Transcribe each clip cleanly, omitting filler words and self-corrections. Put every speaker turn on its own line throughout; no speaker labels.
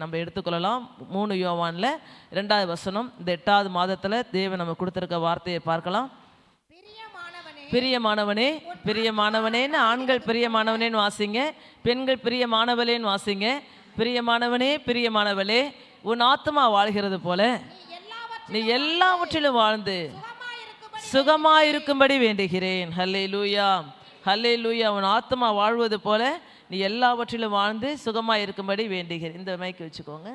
நம்ம எடுத்துக்கொள்ளலாம். 3 யோவான்ல 2வது வசனம். இந்த 8வது மாதத்துல தேவன் நம்ம கொடுத்திருக்க வார்த்தையை பார்க்கலாம். பிரியமானவனே பிரியமானவனேன்னு ஆண்கள் பிரியமானவனேன்னு வாசிங்க, பெண்கள் பிரியமானவளேன்னு வாசிங்க. பிரியமானவனே பிரியமானவளே, உன் ஆத்மா வாழ்கிறது போல நீ எல்லாவற்றிலும் வாழ்ந்து சுகமாயிருக்கும்படி வேண்டுகிறேன். ஹல்லேலூயா ஹல்லேலூயா. உன் ஆத்மா வாழ்வது போல நீ எல்லாவற்றிலும் வாழ்ந்து சுகமாக இருக்கும்படி வேண்டுகிறேன். இந்த மைக்கு வச்சுக்கோங்க,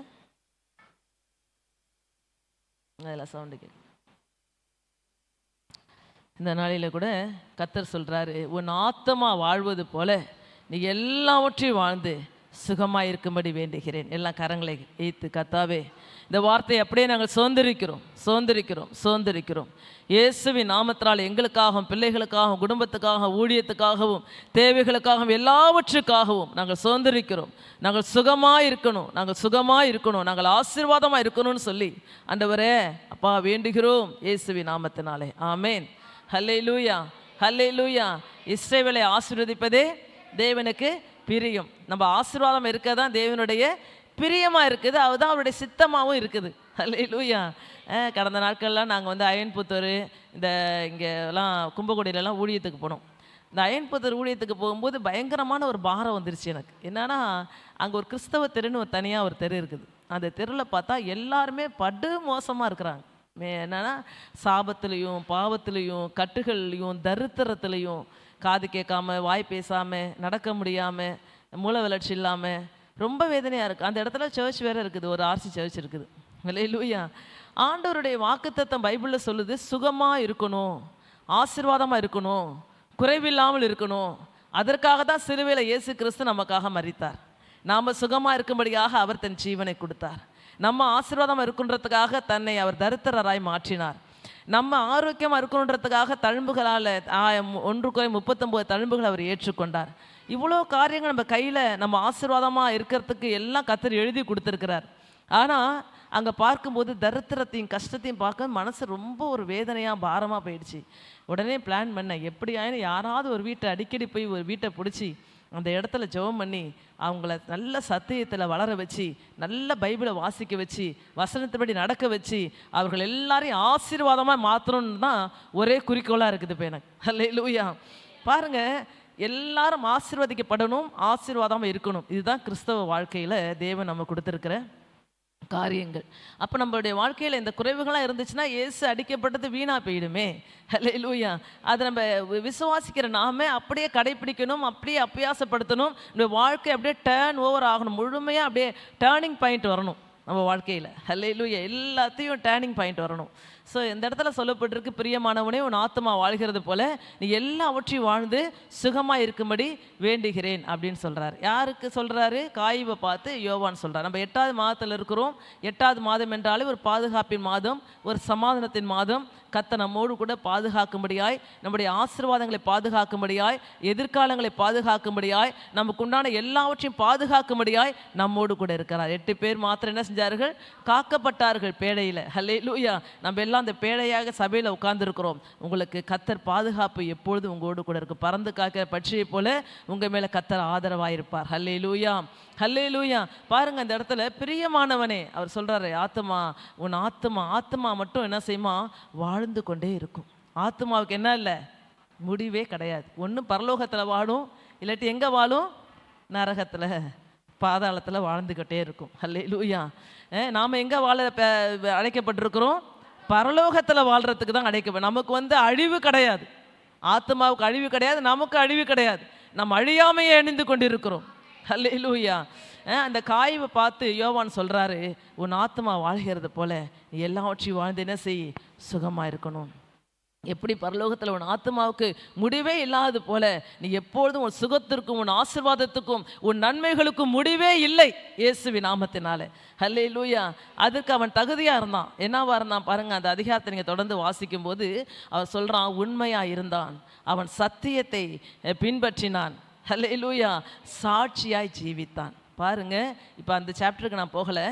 அதெல்லாம் சவுண்டு கேட்கு. இந்த நாளில் கூட கர்த்தர் சொல்கிறாரு, உன் ஆத்மா வாழ்வது போல நீ எல்லாவற்றையும் வாழ்ந்து சுகமாக இருக்கும்படி வேண்டுகிறேன். எல்லாம் கரங்களை ஏற்று, கர்த்தாவே இந்த வார்த்தையை அப்படியே நாங்கள் சோந்தரிக்கிறோம். இயேசுவின் நாமத்தினால் எங்களுக்காகவும் பிள்ளைகளுக்காகவும் குடும்பத்துக்காகவும் ஊழியத்துக்காகவும் தேவைகளுக்காகவும் எல்லாவற்றுக்காகவும் நாங்கள் சோந்தரிக்கிறோம். நாங்கள் சுகமாக இருக்கணும், நாங்கள் ஆசீர்வாதமாக இருக்கணும்னு சொல்லி ஆண்டவரே அப்பா வேண்டுகிறோம் இயேசுவின் நாமத்தினாலே. ஆமேன். ஹல்லேலூயா ஹல்லேலூயா. இஸ்ரவேலை ஆசீர்வதிப்பதே தேவனுக்கு பிரியம். நம்ம ஆசீர்வாதம் இருக்க தான் தேவனுடைய பிரியமாக இருக்குது, அதுதான் அவருடைய சித்தமாகவும் இருக்குது. ஹல்லேலூயா. கடந்த நாட்கள்லாம் நாங்கள் அயன்புத்தூர் இந்த இங்கெல்லாம் கும்பகோடியிலலாம் ஊழியத்துக்கு போனோம். இந்த அயன்புத்தூர் ஊழியத்துக்கு போகும்போது பயங்கரமான ஒரு பாரம் வந்துருச்சு எனக்கு. என்னன்னா அங்கே ஒரு கிறிஸ்தவ தெருன்னு ஒரு தனியாக ஒரு தெரு இருக்குது. அந்த தெருவில் பார்த்தா எல்லாருமே படு மோசமாக இருக்கிறாங்க. என்னன்னா சாபத்துலேயும் பாவத்துலேயும் கட்டுகள்லையும் தரித்திரத்துலேயும், காது கேட்காம வாய் பேசாமல் நடக்க முடியாமல் மூளை வளர்ச்சி இல்லாமல் ரொம்ப வேதனையாக இருக்குது. அந்த இடத்துல சர்ச் வேறு இருக்குது, ஒரு ஆர்சி சர்ச் இருக்குது. ஹல்லேலூயா. ஆண்டவருடைய வாக்குத்தத்தம் பைபிளில் சொல்லுது, சுகமாக இருக்கணும், ஆசீர்வாதமாக இருக்கணும், குறைவில்லாமல் இருக்கணும். அதற்காக தான் சிலுவையில் இயேசு கிறிஸ்து நமக்காக மரித்தார். நாம் சுகமாக இருக்கும்படியாக அவர் தன் ஜீவனை கொடுத்தார். நம்ம ஆசீர்வாதமாக இருக்குன்றதுக்காக தன்னை அவர் தரித்திரராய் மாற்றினார். நம்ம ஆரோக்கியமாக இருக்கணுன்றதுக்காக தழும்புகளால் 1 தழும்புகள் அவர் ஏற்றுக்கொண்டார். இவ்வளோ காரியங்கள் நம்ம கையில் நம்ம ஆசீர்வாதமாக இருக்கிறதுக்கு எல்லாம் கர்த்தர் எழுதி கொடுத்துருக்கிறார். ஆனால் அங்கே பார்க்கும்போது தரித்திரத்தையும் கஷ்டத்தையும் பார்க்க மனசு ரொம்ப ஒரு வேதனையாக பாரமாக போயிடுச்சு. உடனே பிளான் பண்ணேன், எப்படியாயின்னு யாராவது ஒரு வீட்டை அடிக்கடி போய் ஒரு வீட்டை பிடிச்சி அந்த இடத்துல ஜெபம் பண்ணி அவங்கள நல்ல சத்தியத்தில் வளர வச்சு, நல்ல பைபிளை வாசிக்க வச்சு, வசனத்தைப்படி நடக்க வச்சு அவர்கள் எல்லாரையும் ஆசீர்வாதமாக மாற்றணுன்னு தான் ஒரே குறிக்கோளாக இருக்குது இப்போ எனக்கு. ஹல்லேலூயா. பாருங்கள், எல்லாரும் ஆசீர்வதிக்கப்படணும், ஆசீர்வாதமாக இருக்கணும். இதுதான் கிறிஸ்தவ வாழ்க்கையில் தேவன் நம்ம கொடுத்துருக்கிற காரியங்கள். அப்போ நம்மளுடைய வாழ்க்கையில் இந்த குறைவுகளாக இருந்துச்சுன்னா இயேசு அடிக்கப்பட்டது வீணாக போயிடுமே. ஹல்லேலூயா. அதை நம்ம விசுவாசிக்கிற நாம அப்படியே கடைப்பிடிக்கணும், அப்படியே அபியாசப்படுத்தணும். இந்த வாழ்க்கை அப்படியே டேர்ன் ஓவர் ஆகணும், முழுமையாக அப்படியே டேர்னிங் பாயிண்ட் வரணும் நம்ம வாழ்க்கையில். ஹல்லேலூயா. எல்லாத்தையும் டேர்னிங் பாயிண்ட் வரணும். ஸோ இந்த இடத்துல சொல்லப்பட்டிருக்கு, பிரியமானவனே உன் ஆத்மா வாழ்கிறது போல நீ எல்லாவற்றையும் வாழ்ந்து சுகமாக இருக்கும்படி வேண்டுகிறேன் அப்படின்னு சொல்கிறார். யாருக்கு சொல்கிறாரு? காயிவை பார்த்து யோவான் சொல்கிறார். நம்ம 8வது மாதத்தில் இருக்கிறோம். 8வது மாதம் என்றாலே ஒரு பாதுகாப்பின் மாதம், ஒரு சமாதானத்தின் மாதம். கர்த்தர் நம்மோடு கூட பாதுகாக்கும்படியாய், நம்முடைய ஆசீர்வாதங்களை பாதுகாக்கும்படியாய், எதிர்காலங்களை பாதுகாக்கும்படியாய், நமக்கு உண்டான எல்லாவற்றையும் பாதுகாக்கும்படியாய் நம்மோடு கூட இருக்கிறார். 8 பேர் மாத்திரம் என்ன செஞ்சார்கள்? காக்கப்பட்டார்கள் பேழையில். ஹல்லேலூயா. நம்ம எல்லாம் அந்த பேழையாக சபையில் உட்கார்ந்துருக்கிறோம். உங்களுக்கு கர்த்தர் பாதுகாப்பு எப்பொழுதும் உங்களோடு கூட இருக்கு. பறந்து காக்கிற பட்சியை போல உங்கள் மேலே கர்த்தர் ஆதரவாயிருப்பார். ஹல்லேலூயா ஹல்லேலூயா. பாருங்க, அந்த இடத்துல பிரியமானவனே அவர் சொல்றாரு, ஆத்மா உன் ஆத்மா மட்டும் என்ன செய்யுமா? வாழ்ந்து கொண்டே இருக்கும். ஆத்மாவுக்கு என்ன இல்லை? முடிவே கிடையாது. ஒன்று பரலோகத்தில் வாழும், இல்லாட்டி எங்கே வாழும்? நரகத்தில், பாதாளத்தில் வாழ்ந்துக்கிட்டே இருக்கும். ஹல்லேலூயா. நாம் எங்கே வாழ அழைக்கப்பட்டிருக்கிறோம்? பரலோகத்தில் வாழ்கிறதுக்கு தான் அழைக்கப்படும். நமக்கு அழிவு கிடையாது, ஆத்மாவுக்கு அழிவு கிடையாது, நமக்கு அழிவு கிடையாது. நம்ம அழியாமையே அணிந்து கொண்டிருக்கிறோம். ஹல்லேலூயா. அந்த காய்வை பார்த்து யோவான் சொல்கிறாரு, உன் ஆத்மா வாழ்கிறது போல நீ எல்லாவற்றையும் வாழ்ந்து என்ன செய்? சுகமாக இருக்கணும். எப்படி பரலோகத்தில் உன் ஆத்மாவுக்கு முடிவே இல்லாதது போல நீ எப்பொழுதும் உன் சுகத்திற்கும் உன் ஆசீர்வாதத்துக்கும் உன் நன்மைகளுக்கும் முடிவே இல்லை இயேசுவின் நாமத்தினால. ஹல்லேலூயா. அதுக்கு அவன் தகுதியாக இருந்தான். என்னவா இருந்தான் பாருங்கள், அந்த அதிகாரத்தை நீங்கள் தொடர்ந்து வாசிக்கும் போது அவன் சொல்கிறான், உண்மையாக இருந்தான், அவன் சத்தியத்தை பின்பற்றினான். ஹல்லேலூயா. சாட்சியாய் ஜீவித்தான். பாருங்க, இப்போ அந்த சாப்டருக்கு நான் போகலை.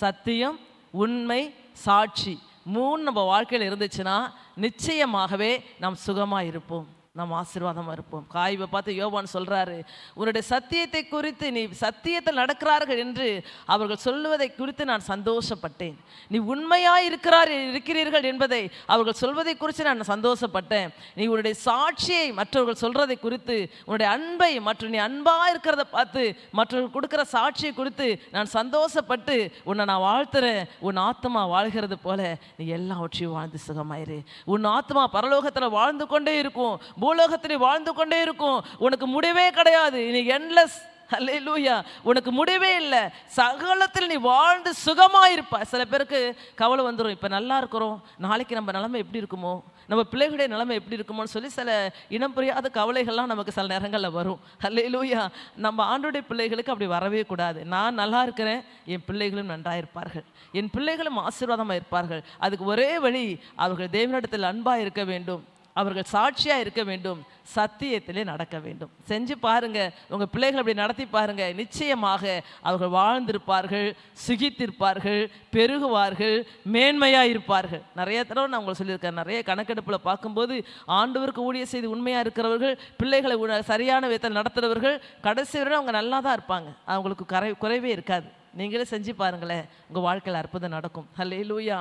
சத்தியம், உண்மை, சாட்சி 3 நம்ம வாழ்க்கையில் இருந்துச்சுன்னா நிச்சயமாகவே நாம் சுகமாக இருப்போம். நாம் ஆசீர்வாதமாக இருப்போம். காய்வை பார்த்து யோவான் சொல்கிறாரு, உன்னுடைய சத்தியத்தை குறித்து, நீ சத்தியத்தில் நடக்கிறார்கள் என்று அவர்கள் சொல்வதை குறித்து நான் சந்தோஷப்பட்டேன். நீ உண்மையாக இருக்கிறீர்கள் என்பதை அவர்கள் சொல்வதை குறித்து நான் சந்தோஷப்பட்டேன். நீ உன்னுடைய சாட்சியை மற்றவர்கள் சொல்கிறதை குறித்து, உன்னுடைய அன்பை நீ அன்பாக இருக்கிறத பார்த்து மற்றவர்கள் கொடுக்குற சாட்சியை குறித்து நான் சந்தோஷப்பட்டு உன்னை நான் வாழ்த்துறேன். உன் ஆத்மா வாழ்கிறது போல நீ எல்லாவற்றையும் வாழ்ந்து சுகமாயிரு. உன் ஆத்மா பரலோகத்தில் வாழ்ந்து கொண்டே இருக்கும், பூலோகத்தில் வாழ்ந்து கொண்டே இருக்கும். உனக்கு முடிவே கிடையாது. நீ என்லெஸ். அல்லேலூயா. உனக்கு முடிவே இல்லை. சகலத்தில் நீ வாழ்ந்து சுகமாயிருப்ப. சில பேருக்கு கவலை வந்துடும், இப்போ நல்லா இருக்கிறோம், நாளைக்கு நம்ம நிலைமை எப்படி இருக்குமோ, நம்ம பிள்ளைகளுடைய நிலைமை எப்படி இருக்குமோன்னு சொல்லி சில இனம் புரியாத கவலைகள்லாம் நமக்கு சில நேரங்களில் வரும். அல்லேலூயா. நம்ம ஆண்டோடைய பிள்ளைகளுக்கு அப்படி வரவே கூடாது. நான் நல்லா இருக்கிறேன், என் பிள்ளைகளும் நன்றாக இருப்பார்கள், என் பிள்ளைகளும் ஆசீர்வாதமாக இருப்பார்கள். அதுக்கு ஒரே வழி, அவர்கள் தேவனிடத்தில் அன்பாக இருக்க வேண்டும், அவர்கள் சாட்சியாக இருக்க வேண்டும், சத்தியத்திலே நடக்க வேண்டும். செஞ்சு பாருங்க, உங்கள் பிள்ளைகள் அப்படி நடத்தி பாருங்க. நிச்சயமாக அவர்கள் வாழ்ந்திருப்பார்கள், சுகித்திருப்பார்கள், பெருகுவார்கள், மேன்மையாக இருப்பார்கள். நிறைய தடவை நான் உங்களை சொல்லியிருக்கேன். நிறைய கணக்கெடுப்பில் பார்க்கும்போது ஆண்டவருக்கு ஊழிய செய்து உண்மையாக இருக்கிறவர்கள், பிள்ளைகளை சரியான விதத்தில் நடத்துகிறவர்கள், கடைசி வரை அவங்க நல்லா தான் இருப்பாங்க. அவங்களுக்கு குறைவே இருக்காது. நீங்களே செஞ்சு பாருங்களேன், உங்கள் வாழ்க்கையில் அற்புதம் நடக்கும். அல்லேலூயா.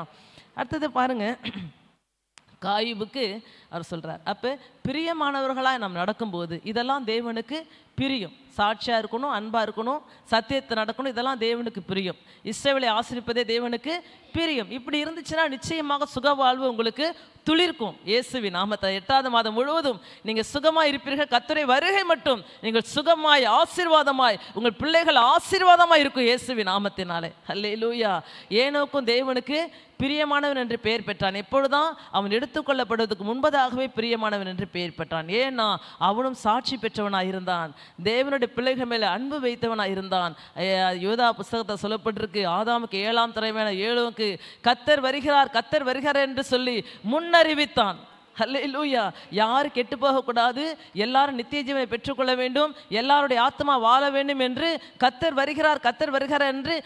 அடுத்தது பாருங்கள், காயுபுக்கு அவர் சொல்கிறார், அப்போ பிரியமானவர்களாக நாம் நடக்கும்போது இதெல்லாம் தேவனுக்கு பிரியும். சாட்சியாக இருக்கணும், அன்பாக இருக்கணும், சத்தியத்தை நடக்கணும், இதெல்லாம் தேவனுக்கு பிரியும். இஸ்ரவேலை ஆசீர்வதிப்பதே தேவனுக்கு பிரியும். இப்படி இருந்துச்சுன்னா நிச்சயமாக சுக வாழ்வு உங்களுக்கு துளிர்க்கும். இயேசுவின் நாமத்தை 8வது மாதம் முழுவதும் நீங்கள் சுகமாய் இருப்பீர்கள். கர்த்தருடைய வருகை மட்டும் நீங்கள் சுகமாய் ஆசீர்வாதமாய், உங்கள் பிள்ளைகள் ஆசீர்வாதமாய் இருக்கும் இயேசுவின் நாமத்தினாலே. அல்லேலூயா. ஏனோக்கும் தேவனுக்கு பிரியமானவன் என்று பெயர் பெற்றான். எப்பொழுதுதான் அவன் எடுத்துக்கொள்ளப்படுவதற்கு முன்பதாகவே பிரியமானவன் என்று பெயர் பெற்றான். ஏன்னா அவனும் சாட்சி பெற்றவனாக இருந்தான், தேவனுடைய பிள்ளைகள் மேலே அன்பு வைத்தவனாக இருந்தான். யோதா புஸ்தகத்தை சொல்லப்பட்டிருக்கு, ஆதாமுக்கு 7ஆம் தலைமையான ஏழுவுக்கு கர்த்தர் வருகிறார், கர்த்தர் வருகிறார் என்று சொல்லி முன்னறிவித்தான். அல்லேலூயா. யாரும் கெட்டு போகக்கூடாது, எல்லாரும் நித்திய ஜீவனை பெற்றுக்கொள்ள வேண்டும், எல்லாருடைய ஆத்மா வாழ வேண்டும் என்று கர்த்தர் வருகிறார், கர்த்தர் வருகிறார் என்று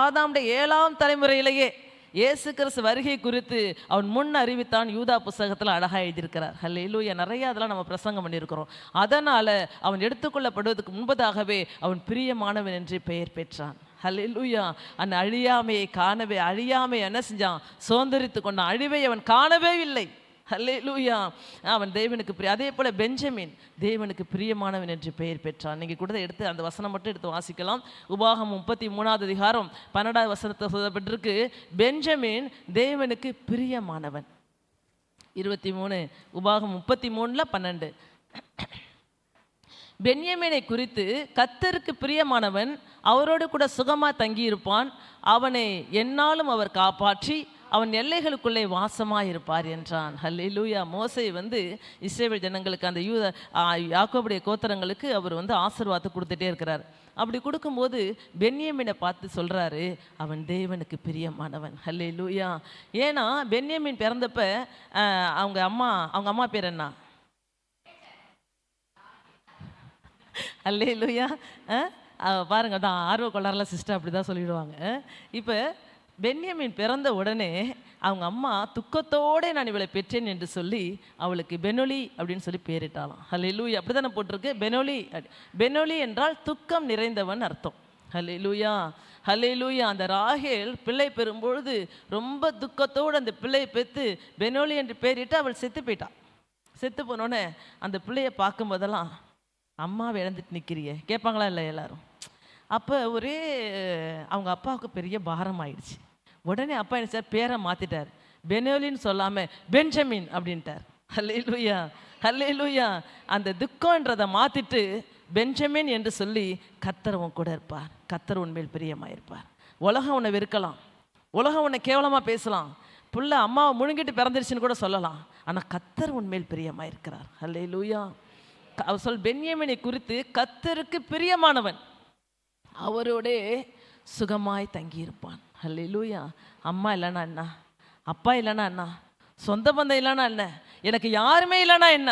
ஆதாமுடைய 7ஆம் தலைமுறையிலேயே இயேசு கிறிஸ்து வருகை குறித்து அவன் முன் அறிவித்தான். யூதா புஸ்தகத்தில் அழகாக எழுதியிருக்கிறார். அல்லேலூயா. நிறைய அதெல்லாம் நம்ம பிரசங்கம் பண்ணியிருக்கிறோம். அதனால் அவன் எடுத்துக்கொள்ளப்படுவதற்கு முன்பதாகவே அவன் பிரியமானவன் என்று பெயர் பெற்றான். அல்லேலூயா. அந்த அழியாமையை காணவே, அழியாமையை என்ன செஞ்சான், சுதந்திரித்து கொண்டான். அழிவை அவன் காணவே இல்லை. அல்லேலூயா. அவன் தேவனுக்கு அதே போல பெஞ்சமின் தேவனுக்கு பிரியமானவன் என்று பெயர் பெற்றான். நீங்கள் கூட எடுத்து அந்த வசனம் மட்டும் எடுத்து வாசிக்கலாம். உபாகம் 33வது அதிகாரம் 12வது வசனத்தை சொல்லப்பட்டிருக்கு, பெஞ்சமின் தேவனுக்கு பிரியமானவன். 23 உபாகம் 33:12. பென்யமீனை குறித்து, கர்த்தருக்கு பிரியமானவன் அவரோடு கூட சுகமாக தங்கியிருப்பான், அவனை எந்நாளும் அவர் காப்பாற்றி அவன் எல்லைகளுக்குள்ளே வாசமாக இருப்பார் என்றான். அல்லேலூயா. மோசே இஸ்ரவேல் ஜனங்களுக்கு, அந்த யாக்கோபுடைய கோத்திரங்களுக்கு அவர் ஆசீர்வாதத்தை கொடுத்துட்டே இருக்கிறார். அப்படி கொடுக்கும்போது பென்யமீனை பார்த்து சொல்கிறாரு, அவன் தேவனுக்கு பிரியமானவன். அல்லேலூயா. ஏன்னா பென்யமீன் பிறந்தப்ப அவங்க அம்மா பேர் என்ன? அல்லேலூயா. பாருங்க, தான் ஆர்வ கொள்ளாரல சிஸ்டர் அப்படி தான் சொல்லிடுவாங்க. இப்போ பென்யமீன் பிறந்த உடனே அவங்க அம்மா துக்கத்தோடு நான் இவளை பெற்றேன் என்று சொல்லி அவளுக்கு பெனொலி அப்படின்னு சொல்லி பேரிட்டாலாம். அல்லேலூயா. அப்படி தானே போட்டிருக்கு, பெனொலி. பெனொலி என்றால் துக்கம் நிறைந்தவன் அர்த்தம். அல்லேலூயா. அல்லேலூயா. அந்த ராகேல் பிள்ளை பெறும்பொழுது ரொம்ப துக்கத்தோடு அந்த பிள்ளையை பெற்று பெனொலி என்று பேரிட்டு அவள் செத்து போயிட்டாள். செத்து போனோடனே அந்த பிள்ளையை பார்க்கும்போதெல்லாம், அம்மாவை இழந்துட்டு நிற்கிறியே கேட்பாங்களா இல்லை எல்லாரும்? அப்போ அவங்க அப்பாவுக்கு பெரிய பாரம் ஆயிடுச்சு. உடனே அப்பா என்ன சார் பேரை மாற்றிட்டார், பெனோலின்னு சொல்லாமல் பெஞ்சமின் அப்படின்ட்டார். அல்லேலூயா. அல்லேலூயா. அந்த துக்கன்றதை மாற்றிட்டு பெஞ்சமின் என்று சொல்லி, கர்த்தர் உன் கூட இருப்பார், கர்த்தர் உன்மேல் பிரியமாயிருப்பார். உலகம் உன்னை வெறுக்கலாம், உலகம் உன்னை கேவலமாக பேசலாம், புள்ள அம்மாவை முழுங்கிட்டு பிறந்துருச்சுன்னு கூட சொல்லலாம், ஆனால் கர்த்தர் உன்மேல் பிரியமாயிருக்கிறார். அல்லேலூயா. அவர் பென்யமீனை குறித்து கர்த்தருக்கு பிரியமானவன் அவரோடே சுகமாய் தங்கியிருப்பான். அல்லேலூயா. அம்மா இல்லைனா என்ன, அப்பா இல்லைனா என்ன, சொந்த பந்தம் இல்லைனா என்ன, எனக்கு யாருமே இல்லைனா என்ன,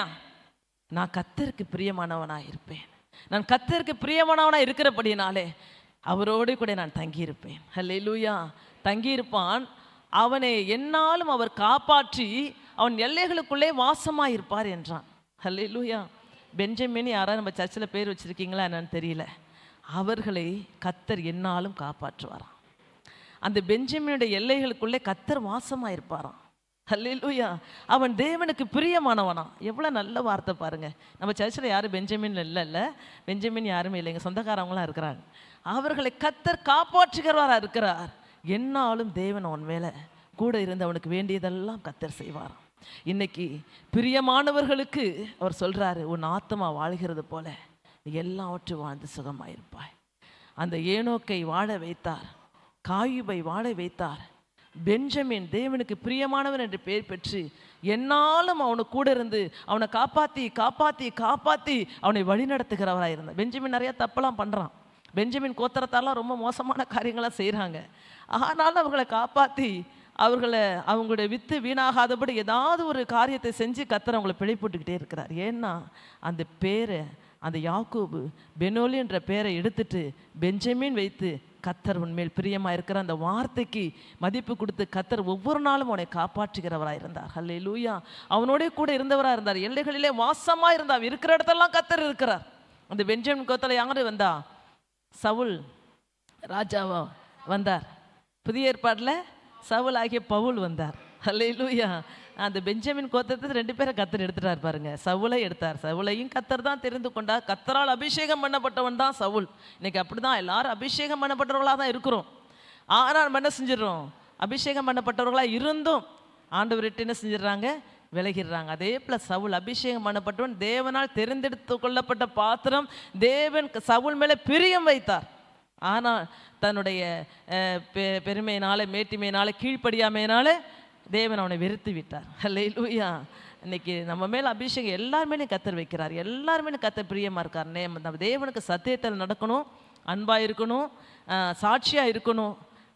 நான் கர்த்தருக்கு பிரியமானவனாக இருப்பேன். நான் கர்த்தருக்கு பிரியமானவனாக இருக்கிறபடினாலே அவரோடு கூட நான் தங்கியிருப்பேன். அல்லேலூயா. தங்கியிருப்பான். அவனை எந்நாளும் அவர் காப்பாற்றி அவன் எல்லைகளுக்குள்ளே வாசமாக இருப்பார் என்றான். ஹல்லேலூயா. பெஞ்சமின் யாராவது நம்ம சர்ச்சில் பேர் வச்சுருக்கீங்களா என்னன்னு தெரியல. அவர்களை கர்த்தர் எந்நாளும் காப்பாற்றுவாராம். அந்த பெஞ்சமினுடைய எல்லைகளுக்குள்ளே கர்த்தர் வாசமாக இருப்பாராம். ஹல்லேலூயா. அவன் தேவனுக்கு பிரியமானவனா. எவ்வளோ நல்ல வார்த்தை பாருங்கள். நம்ம சர்ச்சில் யாரும் பெஞ்சமின் இல்லைல்ல, பெஞ்சமின் யாருமே இல்லைங்க, சொந்தக்காரவங்களாம் இருக்கிறாங்க. அவர்களை கர்த்தர் காப்பாற்றுகிறவராக இருக்கிறார். எந்நாளும் தேவன் அவன் மேலே கூட இருந்து அவனுக்கு வேண்டியதெல்லாம் கர்த்தர் செய்வாராம். இன்னைக்கு பிரியமானவர்களுக்கு அவர் சொல்கிறாரு, உன் ஆத்மா வாழ்கிறது போல எல்லாவற்றும் வாழ்ந்து சுகமாயிருப்பாய். அந்த ஏனோக்கை வாழ வைத்தார், காயுபை வாழ வைத்தார். பெஞ்சமின் தேவனுக்கு பிரியமானவன் என்று பெயர் பெற்று என்னாலும் அவனு கூட இருந்து அவனை காப்பாற்றி காப்பாற்றி காப்பாற்றி அவனை வழிநடத்துகிறவராக இருந்தான். பெஞ்சமின் நிறையா தப்பெல்லாம் பண்ணுறான். பெஞ்சமின் கோத்திரத்தாலாம் ரொம்ப மோசமான காரியங்களாம் செய்கிறாங்க. ஆனாலும் அவர்களை காப்பாற்றி அவங்களுடைய வித்து வீணாகாதபடி ஏதாவது ஒரு காரியத்தை செஞ்சு கர்த்தர் அவங்கள பிழைப்பட்டுக்கிட்டே இருக்கிறார். ஏன்னா அந்த பேரை, அந்த யாக்கோபு பெனோலி என்ற பேரை எடுத்துட்டு பெஞ்சமின் வைத்து கர்த்தர் உன்மேல் பிரியமாக இருக்கிற அந்த வார்த்தைக்கு மதிப்பு கொடுத்து கர்த்தர் ஒவ்வொரு நாளும் அவனை காப்பாற்றுகிறவராக இருந்தார். ஹல்லேலூயா. அவனோடய கூட இருந்தவராக இருந்தார். எல்லைகளிலே வாசமாக இருந்தார். இருக்கிற இடத்தெல்லாம் கர்த்தர் இருக்கிறார். அந்த பெஞ்சமின் கோத்திரத்தில் யாரு வந்தா? சவுல் ராஜாவா வந்தார். புதிய ஏற்பாட்டில் சவுல் ஆகிய பவுல் வந்தார். ஹல்லேலூயா. அந்த பெஞ்சமின் கோத்திரத்தை 2 பேரை கர்த்தர் எடுத்துட்டார் பாருங்க. சவுலை எடுத்தார். சவுலையும் கர்த்தர் தான் தெரிந்து கொண்டார். கர்த்தரால் அபிஷேகம் பண்ணப்பட்டவன் தான் சவுல். இன்னைக்கு அப்படி தான் எல்லாரும் அபிஷேகம் பண்ணப்பட்டவர்களாக தான் இருக்கிறோம். ஆனால் நம்ம என்ன செஞ்சிடறோம்? அபிஷேகம் பண்ணப்பட்டவர்களாக இருந்தும் ஆண்டவர்கிட்ட என்ன செஞ்சிடறாங்க? விலகிடுறாங்க. அதே போல் சவுல் அபிஷேகம் பண்ணப்பட்டவன், தேவனால் தெரிந்தெடுத்து கொள்ளப்பட்ட பாத்திரம். தேவன் சவுல் மேலே பிரியம் வைத்தார். ஆனால் தன்னுடைய பெருமையினால, மேட்டிமையினால, கீழ்ப்படியாமையினால தேவன் அவனை வெறுத்து விட்டார். ஹல்லேலூயா. இன்னைக்கு நம்ம மேலே அபிஷேகம் எல்லாருமே கர்த்தர் வைக்கிறார். எல்லாருமே கர்த்தர் பிரியமாக இருக்கார். நம்ம தேவனுக்கு சத்தியத்தில் நடக்கணும், அன்பாக இருக்கணும், சாட்சியாக இருக்கணும்.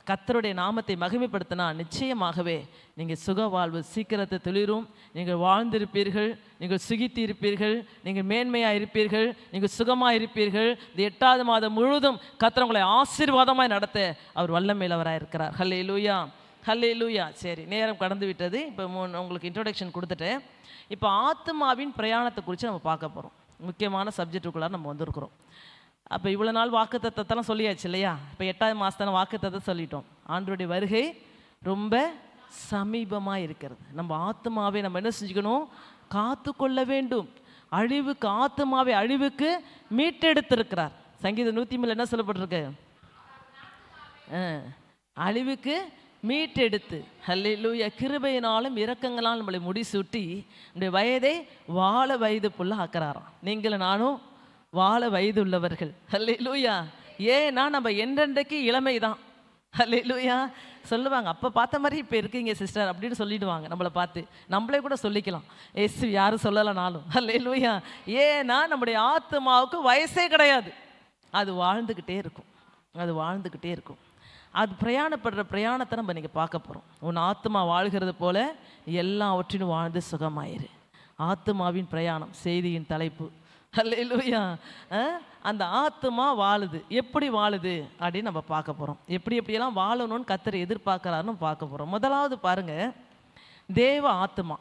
கர்த்தருடைய நாமத்தை மகிமைப்படுத்தினா நிச்சயமாகவே நீங்கள் சுக வாழ்வு சீக்கிரத்தை துளிரும். நீங்கள் வாழ்ந்திருப்பீர்கள், நீங்கள் சுகித்து இருப்பீர்கள், நீங்கள் மேன்மையாக இருப்பீர்கள், நீங்கள் சுகமாக இருப்பீர்கள். இந்த 8வது மாதம் முழுவதும் கர்த்தர் உங்களை ஆசீர்வாதமாய் நடத்த அவர் வல்லமையுள்ளவராக இருக்கிறார். ஹல்லேலூயா, ஹல்லேலூயா. சரி, நேரம் கடந்து விட்டது. இப்போ உங்களுக்கு இன்ட்ரோடக்ஷன் கொடுத்துட்டேன். இப்போ ஆத்மாவின் பிரயாணத்தை குறித்து நம்ம பார்க்க போகிறோம். முக்கியமான சப்ஜெக்டுக்குள்ளார நம்ம வந்திருக்கிறோம். அப்போ இவ்வளோ நாள் வாக்குத்தத்தத்தெல்லாம் சொல்லியாச்சு இல்லையா? இப்போ 8வது மாதத்தான வாக்குத்தத்தை சொல்லிட்டோம். ஆண்டவருடைய வருகை ரொம்ப சமீபமாக இருக்கிறது. நம்ம ஆத்மாவை நம்ம என்ன செஞ்சுக்கணும்? காத்து கொள்ள வேண்டும். அழிவுக்கு, ஆத்மாவை அழிவுக்கு மீட்டெடுத்திருக்கிறார். சங்கீதம் 103 என்ன சொல்லப்பட்டிருக்கு? அழிவுக்கு மீட்டெடுத்து. ஹல்லேலூயா. கிருபையினாலும் இரக்கங்களால் நம்மளை முடிசூட்டி நம்முடைய வயதை வாழ வயது புள்ள ஆக்கிறாராம். நீங்களும் நானும் வாழ வயது உள்ளவர்கள். ஹல்லேலூயா. ஏன்னா நம்ம என்றென்றைக்கு இளமை தான். ஹல்லேலூயா. சொல்லுவாங்க, அப்போ பார்த்த மாதிரி இப்போ இருக்கீங்க சிஸ்டர் அப்படின்னு சொல்லிடுவாங்க நம்மளை பார்த்து. நம்மளே கூட சொல்லிக்கலாம், ஏசு யாரும் சொல்லலைனாலும். ஹல்லேலூயா. ஏன்னா நம்முடைய ஆத்மாவுக்கு வயசே கிடையாது. அது வாழ்ந்துக்கிட்டே இருக்கும். அது வாழ்ந்துக்கிட்டே இருக்கும். அது பிரயாணப்படுற பிரயாணத்தை நம்ம இன்றைக்கி பார்க்க போகிறோம். உன் ஆத்மா வாழ்கிறது போல எல்லாவற்றிலும் வாழ்ந்து சுகமாயிரு. ஆத்மாவின் பிரயாணம் செய்தியின் தலைப்பு. ஹல்லேலூயா. அந்த ஆத்மா வாழுது. எப்படி வாழுது அப்படின்னு நம்ம பார்க்க போகிறோம். எப்படியெல்லாம் வாழணும்னு கர்த்தர் எதிர்பார்க்குறாருன்னு பார்க்க போகிறோம். முதலாவது பாருங்கள், தேவ ஆத்மா.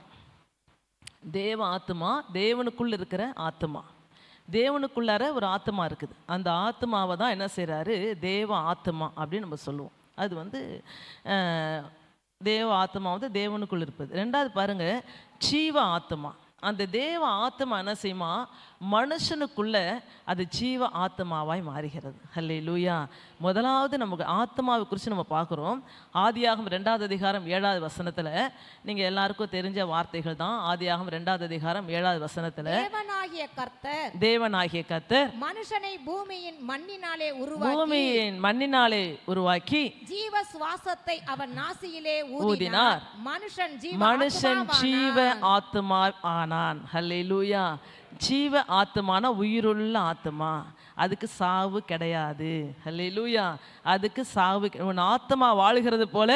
தேவ ஆத்மா, தேவனுக்குள்ள இருக்கிற ஆத்மா. தேவனுக்குள்ளார ஒரு ஆத்மா இருக்குது. அந்த ஆத்மாவை தான் என்ன செய்கிறாரு? தேவ ஆத்மா அப்படின்னு நம்ம சொல்லுவோம். அது தேவ ஆத்மா தேவனுக்குள் இருப்பது. 2வது பாருங்கள், ஜீவ ஆத்மா. அந்த தேவ ஆத்மா என்ன செய்யுமா? மனுஷனுக்குள்ள அது ஜீவ ஆத்மாவாய் மாறுகிறது. ஹல்லேலூயா. முதலாவது நமக்கு ஆத்மாவை குறித்து நம்ம பார்க்குறோம். ஆதியாகமம் 2வது அதிகாரம் 7வது வசனத்தில், நீங்கள் எல்லாருக்கும் தெரிஞ்ச வார்த்தைகள் தான். ஆதியாகமம் 2வது அதிகாரம் 7வது வசனத்தில், தேவனாகிய கர்த்தர்
மனுஷனை பூமியின்
மண்ணினாலே உருவாக்கி
ஜீவ சுவாசத்தை அவன் நாசியிலே
ஊதினார். மனுஷன் ஜீவ ஆத்மா ஆனான். ஹல்லேலூயா. ஜீவ ஆத்மான உயிருள்ள ஆத்மா. அதுக்கு சாவு கிடையாது. ஹல்லேலூயா. அதுக்கு சாவு. உன் ஆத்மா வாழுகிறது போல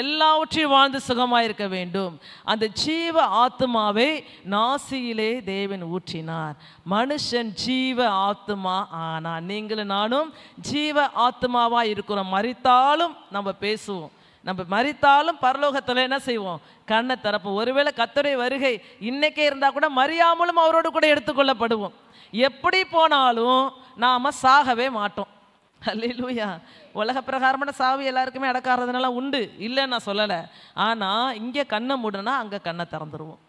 எல்லாவற்றையும் வாழ்ந்து சுகமாக இருக்க வேண்டும். அந்த ஜீவ ஆத்மாவை நாசியிலே தேவன் ஊற்றினார். மனுஷன் ஜீவ ஆத்மா ஆனான். நீங்களும் நானும் ஜீவ ஆத்மாவாக இருக்கிறோம். மரித்தாலும் நம்ம பேசுவோம். நம்ம மரித்தாலும் பரலோகத்தில் என்ன செய்வோம்? கண்ணை திறப்போம். ஒருவேளை கர்த்தருடைய வருகை இன்னைக்கே இருந்தால் கூட மரியாமலும் அவரோடு கூட எடுத்துக்கொள்ளப்படுவோம். எப்படி போனாலும் நாம் சாகவே மாட்டோம். அல்லேலூயா. உலக பிரகாரமான சாவு எல்லாருக்குமே அடக்காறதுனால உண்டு, இல்லைன்னு நான் சொல்லலை. ஆனால் இங்கே கண்ணை மூடனா அங்கே கண்ணை திறந்துருவோம்.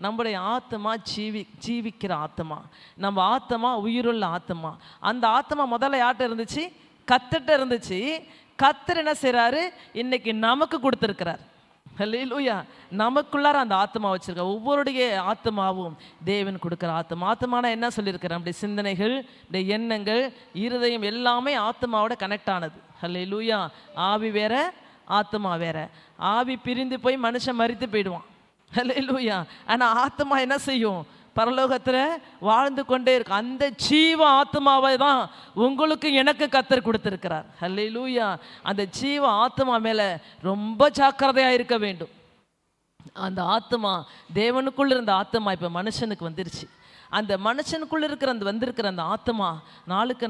நம்முடைய ஆத்மா ஜீவிக்கிற ஆத்மா, நம்ம ஆத்மா உயிருள்ள ஆத்மா. அந்த ஆத்மா முதல்ல யார்கிட்ட இருந்துச்சு? கர்த்தர்ட்ட இருந்துச்சு. கர்த்தர் என்ன செய்கிறாரு? இன்னைக்கு நமக்கு கொடுத்துருக்கிறார். அல்லேலூயா. நமக்குள்ளார அந்த ஆத்மா வச்சிருக்க. ஒவ்வொருடைய ஆத்மாவும் தேவன் கொடுக்குற ஆத்மா. ஆத்மானா என்ன சொல்லியிருக்கிறேன்? நம்முடைய சிந்தனைகள், நம்முடைய எண்ணங்கள், இருதயம் எல்லாமே ஆத்மாவோட கனெக்ட் ஆனது. அல்லேலூயா. ஆவி வேற, ஆத்மா வேற. ஆவி பிரிந்து போய் மனுஷன் மரித்து போயிடுவான். அல்லேலூயா. ஆனால் ஆத்மா என்ன செய்யும்? பரலோகத்தில் வாழ்ந்து கொண்டே இருக்கு. அந்த ஜீவ ஆத்மாவை தான் உங்களுக்கு எனக்கு கர்த்தர் கொடுத்துருக்கிறார். அல்லேலூயா. அந்த ஜீவ ஆத்மா மேலே ரொம்ப ஜாக்கிரதையாக இருக்க வேண்டும். அந்த ஆத்மா தேவனுக்குள்ள இருந்த ஆத்மா இப்போ மனுஷனுக்கு வந்துருச்சு. அந்த மனுஷனுக்குள்ள வந்திருக்கிற அந்த ஆத்மா நாளுக்கு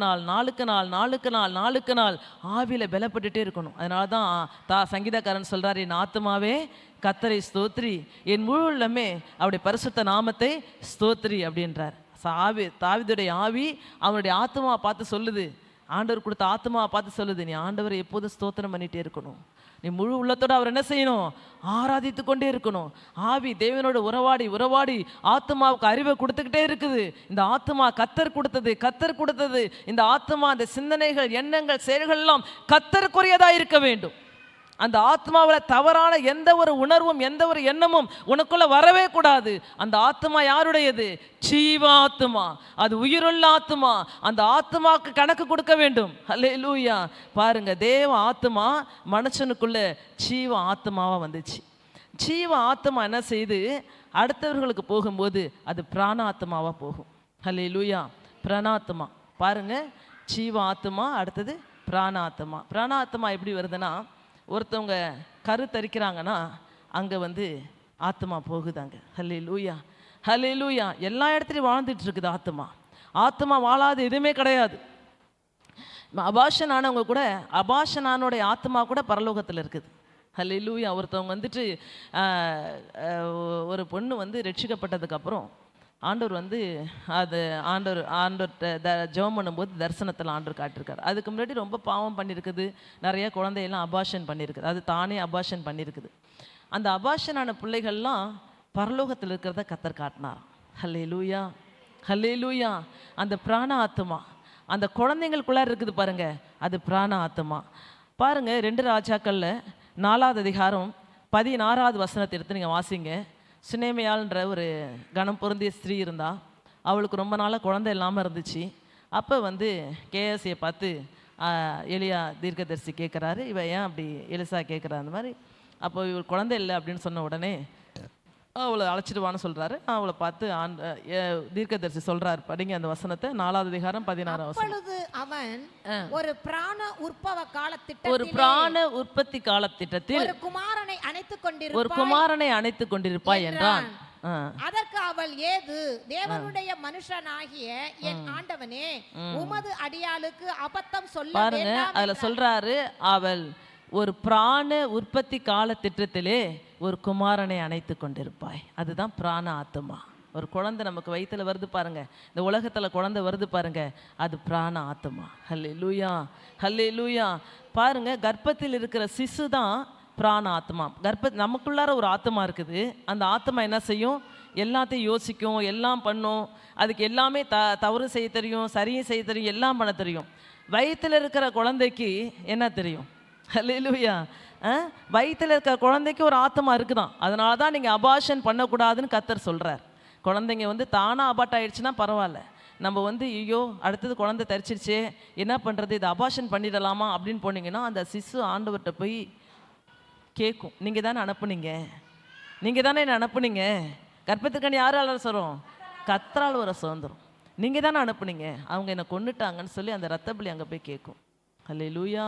நாள் ஆவியில் பலப்பட்டுட்டே இருக்கணும். அதனால தான் சங்கீதக்காரன் சொல்கிறார், என் ஆத்மாவே கர்த்தரை ஸ்தோத்ரி, என் முழு உள்ளமே அவருடைய பரிசுத்த நாமத்தை ஸ்தோத்ரி அப்படின்றார். தாவீதுடைய ஆவி அவனுடைய ஆத்மாவை பார்த்து சொல்லுது, ஆண்டவர் கொடுத்த ஆத்மாவை பார்த்து சொல்லுது, நீ ஆண்டவரை எப்போதும் ஸ்தோத்திரம் பண்ணிகிட்டே இருக்கணும். நீ முழு உள்ளத்தோடு அவர் என்ன செய்யணும்? ஆராதித்து கொண்டே இருக்கணும். ஆவி தேவனோட உறவாடி ஆத்மாவுக்கு அறிவை கொடுத்துக்கிட்டே இருக்குது. இந்த ஆத்மா கர்த்தர் கொடுத்தது. இந்த ஆத்மா, அந்த சிந்தனைகள், எண்ணங்கள், செயல்கள் எல்லாம் கர்த்தருக்குரியதாக இருக்க வேண்டும். அந்த ஆத்மாவில் தவறான எந்த ஒரு உணர்வும், எந்த ஒரு எண்ணமும் உனக்குள்ள வரவே கூடாது. அந்த ஆத்மா யாருடையது? ஜீவாத்மா. அது உயிருள்ள ஆத்மா. அந்த ஆத்மாவுக்கு கணக்கு கொடுக்க வேண்டும். அல்லேலூயா. பாருங்க, தேவ ஆத்மா மனுஷனுக்குள்ள ஜீவ ஆத்மாவா வந்துச்சு. ஜீவ ஆத்மா என்ன செய்து அடுத்தவர்களுக்கு போகும்போது அது பிராண ஆத்மாவா போகும். அல்லேலூயா. பிராணாத்மா. பாருங்க, ஜீவ ஆத்மா, அடுத்தது பிராணாத்மா. பிராணாத்மா எப்படி வருதுன்னா, ஒருத்தவங்க கருத்தரிக்கிறாங்கன்னா அங்கே ஆத்மா போகுதாங்க. ஹல்லேலூயா. ஹல்லேலூயா. எல்லா இடத்துலையும் வாழ்ந்துட்டு இருக்குது ஆத்மா. ஆத்மா வாழாது எதுவுமே கிடையாது. அபாஷனானவங்க கூட, அபாஷனானுடைய ஆத்மா கூட பரலோகத்தில் இருக்குது. ஹல்லேலூயா. ஒருத்தவங்க ஒரு பொண்ணு ரட்சிக்கப்பட்டதுக்கப்புறம் ஆண்டவர் அது ஆண்டவர்கிட்ட ஜெபம் பண்ணும்போது தரிசனத்தில் ஆண்டவர் காட்டிருக்காரு. அதுக்கு முன்னாடி ரொம்ப பாவம் பண்ணியிருக்குது, நிறைய குழந்தையெல்லாம் அபாஷன் பண்ணியிருக்குது, அது தானே அபாஷன் பண்ணியிருக்குது. அந்த அபாஷனான பிள்ளைகள்லாம் பரலோகத்தில் இருக்கிறத கர்த்தர் காட்டினார். ஹல்லேலூயா. ஹல்லேலூயா. அந்த பிராண ஆத்மா அந்த குழந்தைங்களுக்குள்ளார இருக்குது பாருங்க, அது பிராண ஆத்மா. பாருங்க, 2 ராஜாக்களில் 4வது அதிகாரம் 16வது வசனத்தை எடுத்து நீங்கள் வாசிங்க. சுனேமியாள்ன்ற ஒரு கணம் பொருந்திய ஸ்திரீ இருந்தா. அவளுக்கு ரொம்ப நாளாக குழந்தை இல்லாமல் இருந்துச்சு. அப்போ கேஎஸ்சியை பார்த்து எலியா தீர்க்கதரிசி கேட்குறாரு, இவ ஏன் அப்படி எலிசா கேட்குறா அந்த மாதிரி. அப்போ இவர் குழந்தை இல்லை அப்படின்னு சொன்ன உடனே அவளை அழைச்சிடுவான்னு சொல்கிறாரு. அவளை பார்த்து தீர்க்கதரிசி சொல்கிறார், படிங்க அந்த வசனத்தை, 4வது அதிகாரம் 16வது வசனம்.
அவன் ஒரு பிராண உற்பவ உற்பத்தி காலத்திட்டத்தில் ஒரு குமாரனை அணைத்துக் கொண்டிருப்பாய் என்றான். அதற்கு அவள், ஏது தேவனுடைய மனுஷனாகிய என் ஆண்டவனே, உமது அடியாளுக்கு அபத்தம் சொல்ல
பாருங்க, அதுல சொல்றாரு, அவள் ஒரு பிராண உற்பத்தி கால திட்டத்திலே ஒரு குமாரனை அணைத்து கொண்டிருப்பாய். அதுதான் பிராண ஆத்மா. ஒரு குழந்தை நமக்கு வயிற்றுல வருது பாருங்க, இந்த உலகத்துல குழந்தை வருது பாருங்க, அது பிராண ஆத்மா. ஹல்லேலூயா. ஹல்லேலூயா. பாருங்க, கர்ப்பத்தில் இருக்கிற சிசு தான் பிராண ஆத்மா. நமக்குள்ளார ஒரு ஆத்மா இருக்குது. அந்த ஆத்மா என்ன செய்யும்? எல்லாத்தையும் யோசிக்கும், எல்லாம் பண்ணும். அதுக்கு எல்லாமே தவறு செய்ய தெரியும், சரியும் செய்ய தெரியும், எல்லாம் பண்ண தெரியும். வயிற்றுல இருக்கிற குழந்தைக்கு என்ன தெரியும்? ஹல்லேலூயா. வயிற்றுல இருக்கிற குழந்தைக்கு ஒரு ஆத்மா இருக்குதான். அதனால தான் நீங்கள் அபாஷன் பண்ணக்கூடாதுன்னு கர்த்தர் சொல்கிறார். குழந்தைங்க தானாக அபாட் ஆகிடுச்சுன்னா பரவாயில்ல. நம்ம ஐயோ அடுத்தது குழந்தை தரிச்சிருச்சே என்ன பண்ணுறது, இது அபாஷன் பண்ணிடலாமா அப்படின்னு போனீங்கன்னா அந்த சிசு ஆண்டவர்கிட்ட போய் கேட்கும், நீங்கள் தானே அனுப்புனீங்க, நீங்கள் தானே என்ன அனுப்புனீங்க, கர்ப்பத்துக்கான யாரால சொல்கிறோம்? கர்த்தரால் வர சுதந்திரம், நீங்கள் தானே அனுப்புனீங்க, அவங்க என்னை கொண்டுட்டாங்கன்னு சொல்லி அந்த ரத்த பலி அங்கே போய் கேட்கும். ஹல்லேலூயா.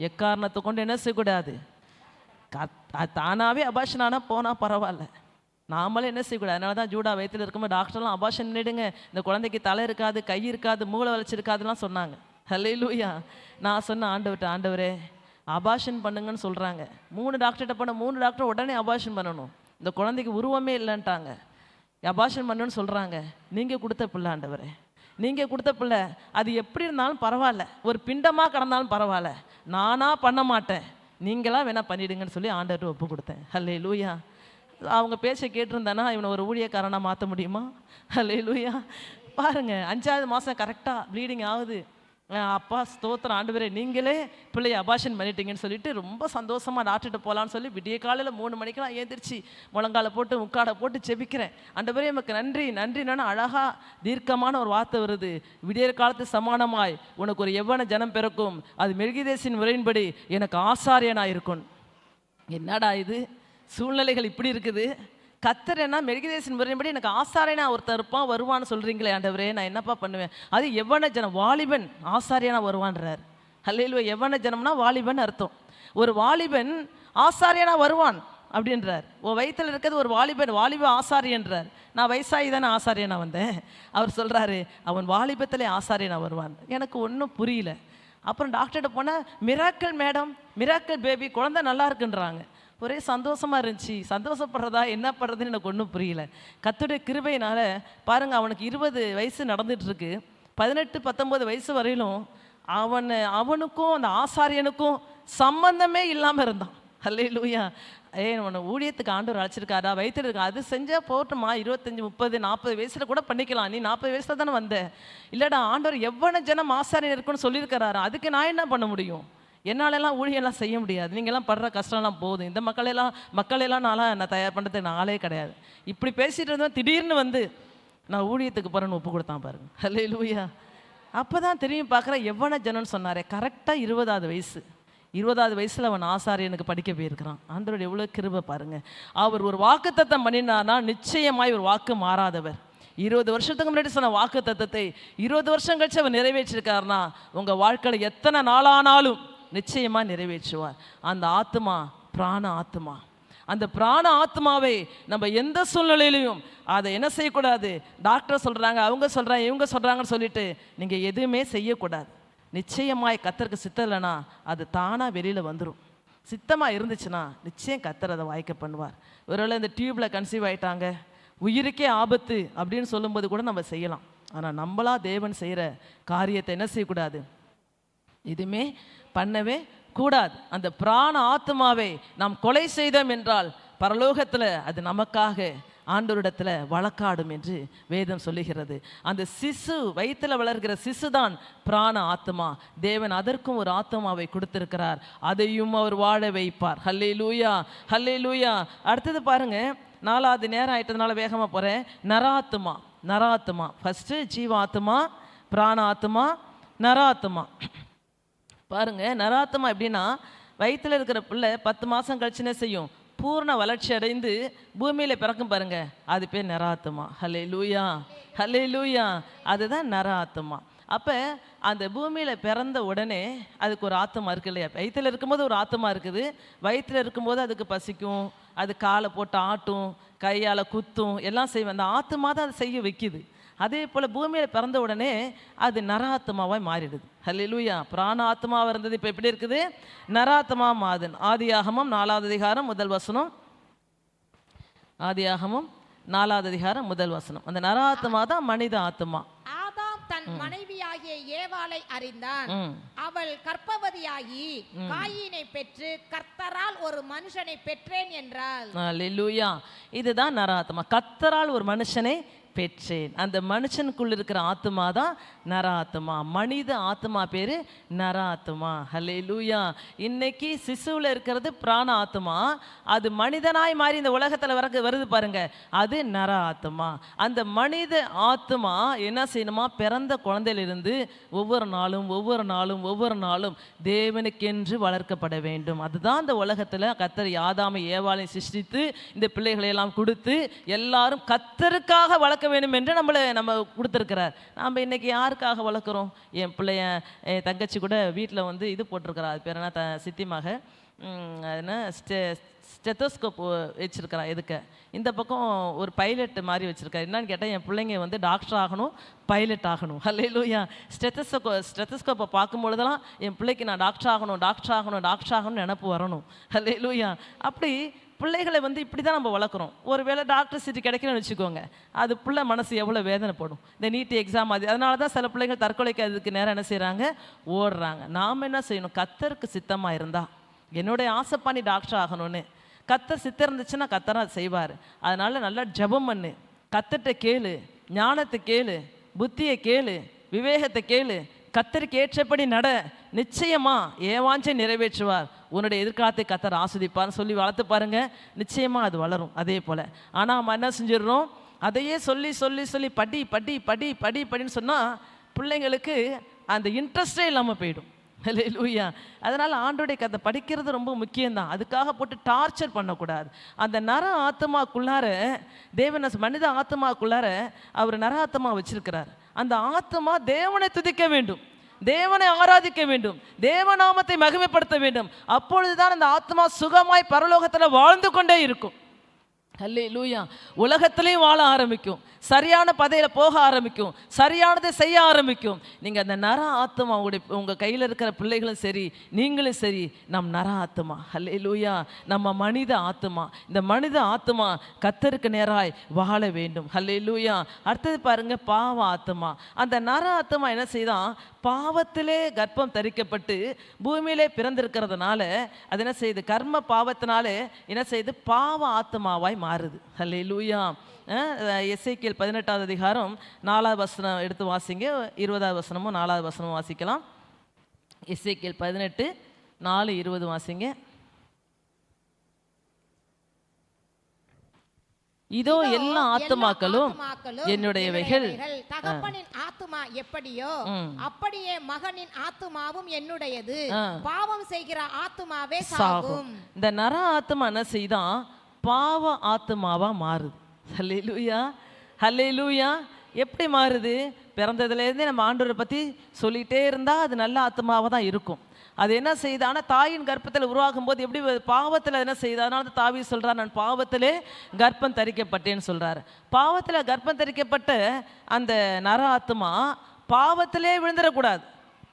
எக்காரணத்தை கொண்டு என்ன செய்யக்கூடாது? தானாகவே அபாஷன் ஆனால் போனால் பரவாயில்ல, நாமளே என்ன செய்யக்கூடாது. அதனால தான் ஜூடா வயிற்றில் இருக்கும்போது டாக்டர்லாம் அபாஷன் பண்ணிடுங்க, இந்த குழந்தைக்கு தலை இருக்காது, கை இருக்காது, மூளை வளைச்சிருக்காதுலாம் சொன்னாங்க. ஹல்லேலூயா. நான் சொன்ன ஆண்டவர்கிட்ட, ஆண்டவரே அபார்ஷன் பண்ணுங்கன்னு சொல்கிறாங்க. 3 டாக்டர்கிட்ட போன 3 டாக்டர் உடனே அபார்ஷன் பண்ணணும், இந்த குழந்தைக்கு உருவமே இல்லைன்ட்டாங்க. அபார்ஷன் பண்ணுன்னு சொல்கிறாங்க. நீங்கள் கொடுத்த பிள்ளை ஆண்டவரே, நீங்கள் கொடுத்த பிள்ளை அது எப்படி இருந்தாலும் பரவாயில்ல, ஒரு பிண்டமாக கிடந்தாலும் பரவாயில்ல, நானாக பண்ண மாட்டேன், நீங்களாம் வேணால் பண்ணிவிடுங்கன்னு சொல்லி ஆண்டவர்கிட்ட ஒப்பு கொடுத்தேன். ஹல்லேலூயா. அவங்க பேச்சை கேட்டிருந்தானா இவனை ஒரு ஊழியக்காரனாக மாற்ற முடியுமா? ஹல்லேலூயா. பாருங்கள், 5வது மாதம் கரெக்டாக ப்ளீடிங் ஆகுது. அப்பா ஸ்தோத்திரம் ஆண்டவரே, நீங்களே பிள்ளையை அபார்ஷன் பண்ணிட்டீங்கன்னு சொல்லிட்டு ரொம்ப சந்தோஷமாக டாக்டர்கிட்ட போகலான்னு சொல்லி விடிய காலையில் 3 மணிக்கெலாம் ஏந்திரிச்சு முழங்கால போட்டு முக்காடை போட்டு செபிக்கிறேன். ஆண்டவரே எமக்கு நன்றி நன்றின்னு அழகாக தீர்க்கமான ஒரு வார்த்தை வருது. விடியற் காலத்து சமானமாய் உனக்கு ஒரு எவ்வன ஜனம் பிறக்கும், அது மெல்கிதேசின் முறையின்படி எனக்கு ஆசாரியனாக இருக்கும். என்னடா இது, சூழ்நிலைகள் இப்படி இருக்குது. கர்த்தர் என்ன மெல்கிதேசின் முறையின்படி எனக்கு ஆசாரியனா ஒருத்தர் இருப்பான் வருவான்னு சொல்கிறீங்களே ஆண்டவரே, நான் என்னப்பா பண்ணுவேன்? அது எவ்வன ஜனம், வாலிபன் ஆசாரியனா வருவான்றார். ஹல்லேலூயா. எவ்வன ஜனம்னா வாலிபன் அர்த்தம். ஒரு வாலிபன் ஆசாரியனா வருவான் அப்படின்றார். வயிற்றில் இருக்கிறது ஒரு வாலிபன், வாலிப ஆசாரியன்றார். நான் வயசாகி தானே ஆசாரியனா வந்தேன். அவர் சொல்கிறாரு அவன் வாலிபத்திலே ஆசாரியனா வருவான். எனக்கு ஒன்றும் புரியல. அப்புறம் டாக்டர்கிட்ட போனால் மிராக்கிள் மேடம், மிராக்கிள் பேபி, குழந்தை நல்லா இருக்குன்றாங்க. ஒரே சந்தோஷமாக இருந்துச்சு. சந்தோஷப்படுறதா என்ன பண்ணுறதுன்னு எனக்கு ஒன்றும் புரியல. கர்த்தருடைய கிருபையினால் பாருங்கள், அவனுக்கு 20 வயசு நடந்துகிட்ருக்கு. 18-19 வயசு வரையிலும் அவனுக்கும் அந்த ஆசாரியனுக்கும் சம்பந்தமே இல்லாமல் இருந்தான். ஹல்லேலூயா. உன்னை ஊழியத்துக்கு ஆண்டவர் அழைச்சிருக்காரா, வயிற்றுல இருக்கா, அது செஞ்சால் போட்டுமா, 25, 30, 40 வயசில் கூட பண்ணிக்கலாம். நீ 40 வயசில் தானே வந்த. இல்லைடா, ஆண்டவர் எவ்வளோ ஜனம் ஆசாரியன் இருக்குன்னு சொல்லியிருக்கிறாரு, அதுக்கு நான் என்ன பண்ண முடியும்? என்னாலெல்லாம் ஊழியெல்லாம் செய்ய முடியாது. நீங்கள்லாம் படுற கஷ்டம்லாம் போதும். இந்த மக்களெல்லாம் நான் தயார் பண்ணுறதுக்கு நாளே கிடையாது. இப்படி பேசிகிட்டு இருந்தோம். திடீர்னு வந்து நான் ஊழியத்துக்கு போகிறேன்னு ஒப்பு கொடுத்தான் பாருங்க. ஹல்லேலூயா. அப்போ தான் தெரியும் பார்க்குறேன் எவ்வளோ ஜனம்னு சொன்னாரே. கரெக்டாக 20வது வயசு. 20வது வயசில் அவன் ஆசாரியனுக்கு படிக்க போயிருக்கிறான். ஆண்டவருடைய எவ்வளோ கிருபை பாருங்கள். அவர் ஒரு வாக்குத்தத்தம் பண்ணினார்னா நிச்சயமாய் ஒரு வாக்கு மாறாதவர். 20 வருஷத்துக்கு முன்னாடி சொன்ன வாக்கு தத்தத்தை 20 வருஷம் கழிச்சு அவர் நிறைவேற்றிருக்காருனா உங்கள் வாழ்க்கையில் எத்தனை நாளானாலும் நிச்சயமாக நிறைவேற்றுவார். அந்த ஆத்மா பிராண ஆத்மா. அந்த பிராண ஆத்மாவை நம்ம எந்த சூழ்நிலையிலையும் அதை என்ன செய்யக்கூடாது. டாக்டர் சொல்கிறாங்க, அவங்க சொல்கிறாங்க, இவங்க சொல்கிறாங்கன்னு சொல்லிட்டு நீங்கள் எதுவுமே செய்யக்கூடாது. நிச்சயமாய் கர்த்தருக்கு சித்தம் இல்லைன்னா அது தானாக வெளியில் வந்துடும். சித்தமாக இருந்துச்சுன்னா நிச்சயம் கர்த்தர் அதை வாய்க்க பண்ணுவார். ஒருவேளை இந்த டியூப்பில் கன்சீவ் ஆகிட்டாங்க, உயிருக்கே ஆபத்து அப்படின்னு சொல்லும்போது கூட நம்ம செய்யலாம். ஆனால் நம்மளா தேவன் செய்கிற காரியத்தை என்ன செய்யக்கூடாது, எதுவுமே பண்ணவே கூடாது. அந்த பிராண ஆத்மாவை நாம் கொலை செய்தோம் என்றால் பரலோகத்தில் அது நமக்காக ஆண்டவரிடத்தில் வழக்காடும் என்று வேதம் சொல்லுகிறது. அந்த சிசு, வயிற்றில் வளர்கிற சிசு தான் பிராண ஆத்மா. தேவன் அதற்கும் ஒரு ஆத்மாவை கொடுத்திருக்கிறார். அதையும் அவர் வாழ வைப்பார். ஹல்லேலூயா, ஹல்லேலூயா. அடுத்தது பாருங்க, 4வது நேரம் ஆயிட்டதுனால வேகமாக போகிறேன். நராத்மா. நராத்மா ஃபஸ்ட்டு ஜீவாத்மா, பிராண ஆத்மா, நராத்மா. பாருங்க, நராத்மா எப்படின்னா வயிற்றில் இருக்கிற பிள்ளை 10 மாதம் கழிச்சுனே செய்யும், பூர்ண வளர்ச்சி அடைந்து பூமியில் பிறக்கும் பாருங்க, அது பேர் நராத்மா. ஹல்லேலூயா, ஹல்லேலூயா. அதுதான் நராத்மா. அப்போ அந்த பூமியில் பிறந்த உடனே அதுக்கு ஒரு ஆத்மா இருக்குது இல்லையா? வயிற்றில் இருக்கும்போது ஒரு ஆத்மா இருக்குது. வயிற்றில் இருக்கும்போது அதுக்கு பசிக்கும், அது காலை போட்டு ஆட்டும், கையால் குத்தும், எல்லாம் செய்யும். அந்த ஆத்மா தான் அதை செய்ய வைக்குது. அதே போல் பூமியில் பிறந்த உடனே அது நராத்மாவாய் மாறிடுது. ஹல்லேலூயா. பிராண ஆத்மாவாக இருந்தது இப்போ எப்படி இருக்குது? நராத்மா மாதன். ஆதியாகமம் 4வது அதிகாரம் 1 வசனம். ஆதியாகமம் 4வது அதிகாரம் 1 வசனம். அந்த நராத்மா தான் மனித ஆத்மா.
ஆதாம் தன் மனைவியாகிய ஏவாளை அறிந்தான். அவள் கர்ப்பவதியாகி காயீனை பெற்று கர்த்தரால் ஒரு மனுஷனை பெற்றேன் என்றாள்.
ஹல்லேலூயா. இதுதான் நராத்மா. கர்த்தரால் ஒரு மனுஷனை பெற்றேன். அந்த மனுஷனுக்குள்ள இருக்கிற ஆத்மா தான் நராத்மா. மனித ஆத்மா பேரு நராத்மா. ஹல்லேலூயா. இன்னைக்கு சிசுவில் இருக்கிறது பிராண ஆத்மா. அது மனிதனாய் மாறி இந்த உலகத்தில் வருது பாருங்க, அது நர ஆத்மா. அந்த மனித ஆத்மா என்ன செய்யணுமா, பிறந்த குழந்தையிலிருந்து ஒவ்வொரு நாளும் தேவனுக்கென்று வளர்க்கப்பட வேண்டும். அதுதான் இந்த உலகத்தில் கர்த்தர் ஆதாமை ஏவாளை சிருஷ்டித்து இந்த பிள்ளைகளை எல்லாம் கொடுத்து எல்லாரும் கர்த்தருக்காக வளர்க்க வளர்க்க வேண்டும் என்று நம்ம கொடுத்துருக்கிறார். நாம் இன்றைக்கி யாருக்காக வளர்க்குறோம்? என் பிள்ளைய என் தங்கச்சி கூட வீட்டில் வந்து இது போட்டிருக்கிறா, அது பேர் என்ன, சித்திமாக அது என்ன ஸ்டெத்தோஸ்கோப் வச்சுருக்கிறா. எதுக்கு இந்த பக்கம் ஒரு பைலட் மாதிரி வச்சுருக்கா. என்னன்னு கேட்டால் என் பிள்ளைங்க வந்து டாக்டர் ஆகணும், பைலட் ஆகணும். அல்லேலூயா. ஸ்டெத்தோஸ்கோப்பை பார்க்கும்பொழுதெல்லாம் என் பிள்ளைக்கு நான் டாக்டர் ஆகணும்னு நினப்பு வரணும். அல்லேலூயா. அப்படி பிள்ளைகளை வந்து இப்படி தான் நம்ம வளர்க்குறோம். ஒரு வேளை டாக்டர் சீட்டு கிடைக்கணும்னு வச்சுக்கோங்க, அது பிள்ளை மனசு எவ்வளோ வேதனைப்படும். இந்த நீட் எக்ஸாம் அதனால தான் சில பிள்ளைகள் தற்கொலைக்கு அதுக்கு நேரம் என்ன செய்கிறாங்க, ஓடுறாங்க. நாம் என்ன செய்யணும்? கர்த்தருக்கு சித்தமாக இருந்தால், என்னுடைய ஆசைப்பா நீ டாக்டர் ஆகணும்னு, கர்த்தர் சித்தம் இருந்துச்சுன்னா கர்த்தராக செய்வார். அதனால் நல்லா ஜெபம் பண்ணு, கர்த்தர்கிட்ட கேளு, ஞானத்தை கேளு, புத்தியை கேளு, விவேகத்தை கேளு, கர்த்தருக்கு ஏற்றபடி நட, நிச்சயமா ஏவாஞ்சை நிறைவேற்றுவார், உன்னுடைய எதிர்காலத்தை கர்த்தர் ஆஸ்வதிப்பார்னு சொல்லி வளர்த்து பாருங்க, நிச்சயமாக அது வளரும். அதே போல் ஆனால் நம்ம என்ன செஞ்சிடறோம், அதையே சொல்லி சொல்லி சொல்லி படி படி படி படி படின்னு சொன்னால் பிள்ளைங்களுக்கு அந்த இன்ட்ரெஸ்டே இல்லாமல் போயிடும். அல்லேலூயா. அதனால் ஆண்டோடைய கதை படிக்கிறது ரொம்ப முக்கியம்தான். அதுக்காக போட்டு டார்ச்சர் பண்ணக்கூடாது. அந்த நர ஆத்மாக்குள்ளார தேவன் மனித ஆத்மாக்குள்ளார அவர் நர ஆத்மா வச்சிருக்கிறார். அந்த ஆத்மா தேவனை துதிக்க வேண்டும், தேவனை ஆராதிக்க வேண்டும், தேவநாமத்தை மகிமைப்படுத்த வேண்டும். அப்பொழுதுதான் அந்த ஆத்மா சுகமாய் பரலோகத்தில் வாழ்ந்து கொண்டே இருக்கும். அல்லேலூயா. உலகத்திலையும் வாழ ஆரம்பிக்கும், சரியான பதையில் போக ஆரம்பிக்கும், சரியானதை செய்ய ஆரம்பிக்கும். நீங்கள் அந்த நர ஆத்மா உங்கள் கையில் இருக்கிற பிள்ளைகளும் சரி, நீங்களும் சரி, நம் நர ஆத்மா. அல்லேலூயா. நம்ம மனித ஆத்மா. இந்த மனித ஆத்மா கர்த்தருக்கு நேராய் வாழ வேண்டும். அல்லேலூயா. அடுத்தது பாருங்க, பாவ ஆத்மா. அந்த நர ஆத்மா என்ன செய்தான், பாவத்திலே கர்ப்பம் தரிக்கப்பட்டு பூமியிலே பிறந்திருக்கிறதுனால அது என்ன செய்யுது, கர்ம பாவத்தினாலே என்ன செய்யுது, பாவ ஆத்மாவாய் மாறுது. அல்லேலூயா. எசேக்கியேல் 18வது அதிகாரம் 4வது வசனம் எடுத்து வாசிங்க. 20வது வசனமும் 4வது வசனமும் வாசிக்கலாம். எசேக்கியேல் 18:4-20 வாசிங்க. இதோ எல்லா ஆத்துமாக்களும் என்னுடையவைகள்.
தகப்பனின் ஆத்துமா எப்படியோ அப்படியே மகனின் ஆத்துமாவும் என்னுடையது. பாவம் செய்கிற ஆத்துமாவே சாகும்.
இந்த நர ஆத்துமா என்ன செய்தான், பாவ ஆத்துமாவா மாறுது. ஹல்லேலூயா. ஹல்லேலூயா. எப்படி மாறுது? பிறந்ததுலேருந்தே நம்ம ஆண்டவரை பற்றி சொல்லிகிட்டே இருந்தால் அது நல்ல ஆத்மாவாக தான் இருக்கும். அது என்ன செய்யுது, ஆனால் தாயின் கர்ப்பத்தில் உருவாகும் போது எப்படி பாவத்தில் என்ன செய்யுது, அதனால தான் தாவீது சொல்கிறார், நான் பாவத்திலே கர்ப்பம் தரிக்கப்பட்டேன்னு சொல்கிறார். பாவத்தில் கர்ப்பம் தரிக்கப்பட்ட அந்த நர ஆத்மா பாவத்திலே விழுந்துடக்கூடாது,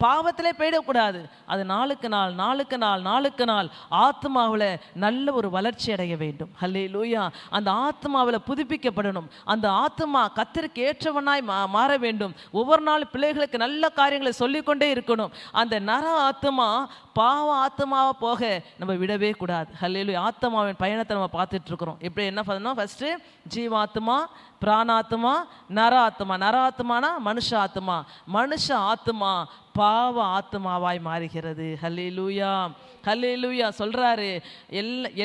பாவத்திலே போயிடக்கூடாது. அது நாளுக்கு நாள் நாளுக்கு நாள் நாளுக்கு நாள் ஆத்மாவில் நல்ல ஒரு வளர்ச்சி அடைய வேண்டும். ஹல்லேலூயா. அந்த ஆத்மாவில் புதுப்பிக்கப்படணும். அந்த ஆத்மா கர்த்தருக்கு ஏற்றவனாய் மாற வேண்டும். ஒவ்வொரு நாள் பிள்ளைகளுக்கு நல்ல காரியங்களை சொல்லிக்கொண்டே இருக்கணும். அந்த நர ஆத்மா பாவ ஆத்மாவை போக நம்ம விடவே கூடாது. ஹல்லேலூயா. ஆத்மாவின் பயணத்தை நம்ம பார்த்துட்டு இருக்கிறோம். எப்படி என்ன பண்ணணும், ஃபஸ்ட்டு ஜீவாத்மா, பிராணாத்மா, நர ஆத்மா. நர ஆத்மானா மனுஷ ஆத்மா. மனுஷ ஆத்மா பாவ ஆத்மாவாய் மாறுகிறது. ஹல்லேலூயா. ஹல்லேலூயா. சொல்றாரு,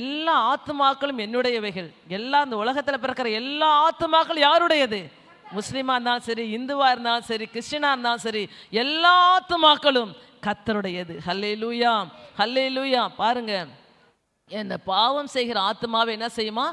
எல்லா ஆத்மாக்களும் என்னுடையவைகள். எல்லா அந்த உலகத்தில் பிறக்கிற எல்லா ஆத்மாக்களும் யாருடையது? முஸ்லீமா இருந்தாலும் சரி, இந்துவா இருந்தாலும் சரி, கிறிஸ்டினா இருந்தாலும் சரி, எல்லா ஆத்மாக்களும் கர்த்தருடையது. ஹல்லேலூயா. ஹல்லேலூயா. பாருங்க, இந்த பாவம் செய்கிற ஆத்மாவை என்ன செய்யுமா,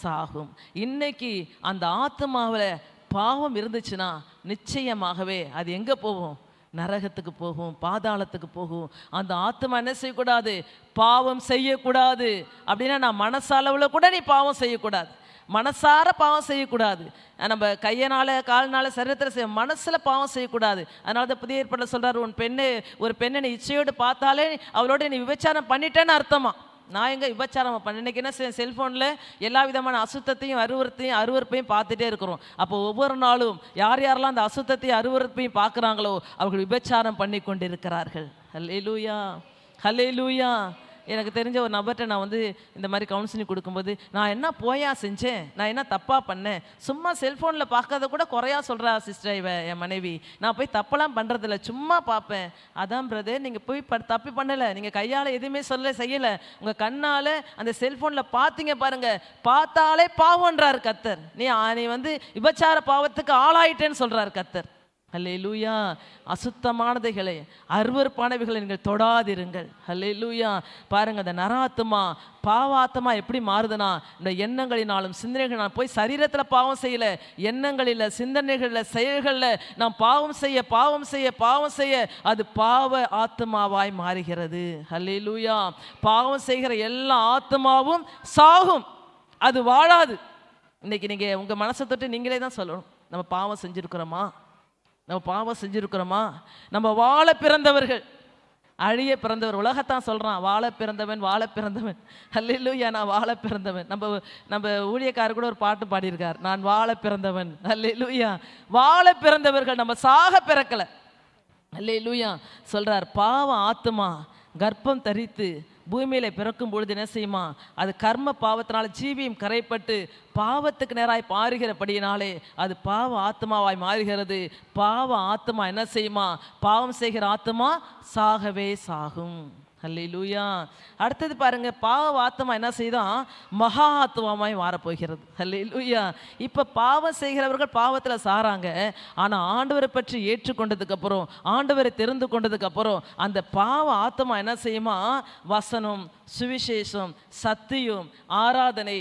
சாகும். இன்னைக்கு அந்த ஆத்மாவில் பாவம் இருந்துச்சுன்னா நிச்சயமாகவே அது எங்கே போகும், நரகத்துக்கு போகும், பாதாளத்துக்கு போகும். அந்த ஆத்மா என்ன செய்யக்கூடாது, பாவம் செய்யக்கூடாது. அப்படின்னா நான் மனசளவில் கூட நீ பாவம் செய்யக்கூடாது, மனசார பாவம் செய்யக்கூடாது. நம்ம கையனால கால்னால சரீரத்தில் செய்ய, மனசில் பாவம் செய்யக்கூடாது. அதனால தான் புதிய ஏற்பாட்டில் சொல்கிறார், ஒரு பெண்ணை நீ இச்சையோடு பார்த்தாலே அவளோட நீ விபச்சாரம் பண்ணிட்டேன்னு அர்த்தமா. நான் எங்கே விபச்சாரம் பண்ண, இன்றைக்கி என்ன செல்ஃபோனில் எல்லா விதமான அசுத்தத்தையும் அருவருப்பையும் பார்த்துட்டே இருக்கிறோம். அப்போ ஒவ்வொரு நாளும் யாரெல்லாம் அந்த அசுத்தத்தையும் அருவருப்பையும் பார்க்குறாங்களோ அவர்கள் விபச்சாரம் பண்ணி கொண்டு இருக்கிறார்கள். ஹல்லேலூயா. ஹல்லேலூயா. எனக்கு தெரிஞ்ச ஒரு நபர்கிட்ட நான் இந்த மாதிரி கவுன்சிலிங் கொடுக்கும்போது, நான் என்ன போயா செஞ்சேன், நான் என்ன தப்பாக பண்ணேன், சும்மா செல்ஃபோனில் பார்க்காத கூட குறையா சொல்கிறா சிஸ்டர் என் மனைவி, நான் போய் தப்பெல்லாம் பண்ணுறதில்ல, சும்மா பார்ப்பேன். அதான் பிரதர், நீங்கள் போய் தப்பு பண்ணலை, நீங்கள் கையால் எதுவுமே செய்யலை, உங்கள் கண்ணால் அந்த செல்ஃபோனில் பார்த்தீங்க பாருங்கள், பார்த்தாலே பாவன்றார் கர்த்தர். நீ விபச்சார பாவத்துக்கு ஆளாயிட்டேன்னு சொல்கிறார் கர்த்தர். ஹல்லேலூயா. அசுத்தமானதைகளை, அருவருப்பானவைகளை நீங்கள் தொடாதிருங்கள். ஹல்லேலூயா. பாருங்க, அந்த நராத்மா பாவாத்மா எப்படி மாறுதுன்னா, இந்த எண்ணங்களினாலும் சிந்தனைகள் போய் சரீரத்தில் பாவம் செய்யல, எண்ணங்களில், சிந்தனைகளில், செயல்களில் நாம் பாவம் செய்ய பாவம் செய்ய பாவம் செய்ய அது பாவ ஆத்மாவாய் மாறுகிறது. ஹல்லேலூயா. பாவம் செய்கிற எல்லா ஆத்மாவும் சாகும், அது வாழாது. இன்னைக்கு நீங்கள் உங்கள் மனசை தொட்டு நீங்களே தான் சொல்லணும், நம்ம பாவம் செஞ்சுருக்கிறோமா, நம்ம பாவம் செஞ்சுருக்கிறோமா. நம்ம வாழ பிறந்தவர்கள், அழிய பிறந்தவர். உலகத்தான் சொல்கிறான், வாழ பிறந்தவன் வாழ பிறந்தவன். அல்லேலூயா, நான் வாழ பிறந்தவன். நம்ம ஊழியக்காரர் கூட ஒரு பாட்டு பாடியிருக்கார், நான் வாழ பிறந்தவன். அல்லேலூயா. வாழ பிறந்தவர்கள், நம்ம சாக பிறக்கலை. அல்லேலூயா. சொல்கிறார், பாவ ஆத்துமா கர்ப்பம் தரித்து பூமியில பிறக்கும் பொழுது என்ன செய்யுமா, அது கர்ம பாவத்தினால ஜீவியம் கரைப்பட்டு பாவத்துக்கு நேராய் பாருகிறபடியினாலே அது பாவ ஆத்மாவாய் மாறுகிறது. பாவ ஆத்மா என்ன செய்யுமா, பாவம் செய்கிற ஆத்மா சாகவே சாகும். அல்லேலூயா. அடுத்தது பாருங்க, பாவ ஆத்மா என்ன செய்தான், மகா ஆத்மாவாய் மாறப்போகிறது. அல்லேலூயா. இப்போ பாவம் செய்கிறவர்கள் பாவத்தில் சாராங்க, ஆனால் ஆண்டவரை பற்றி ஏற்றுக்கொண்டதுக்கு அப்புறம், ஆண்டவரை தெரிந்து கொண்டதுக்கு அப்புறம் அந்த பாவ ஆத்மா என்ன செய்யுமா, வசனம், சுவிசேஷம், சத்தியம், ஆராதனை,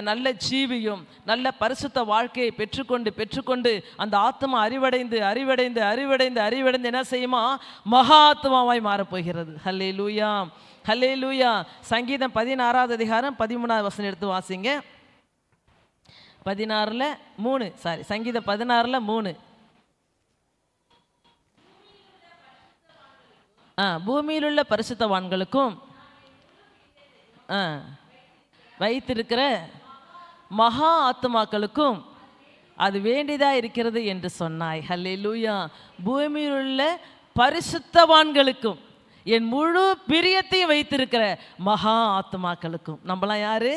நல்ல ஜீவியும் நல்ல பரிசுத்த வாழ்க்கையை பெற்றுக்கொண்டு அந்த ஆத்மா அறிவடைந்து அறிவடைந்து அறிவடைந்து அறிவடைந்து என்ன செய்யுமா, மகா ஆத்மாவாய் மாறப்போகிறது. ஹல்லேலூயா. ஹல்லேலூயா. சங்கீதம் 16வது அதிகாரம் 13வது வசனம் எடுத்து வாசிங்க. 16:3 சங்கீதம் 16:3. பூமியில் உள்ள பரிசுத்தவான்களுக்கும் வைத்திருக்கிற மகா ஆத்மாக்களுக்கும் அது வேண்டியதா இருக்கிறது என்று சொன்னாய். ஹல்லேலூயா. பூமியில் உள்ள பரிசுத்தவான்களுக்கும் என் முழு பிரியத்தையும் வைத்திருக்கிற மகா ஆத்மாக்களுக்கும். நம்மளாம் யாரு,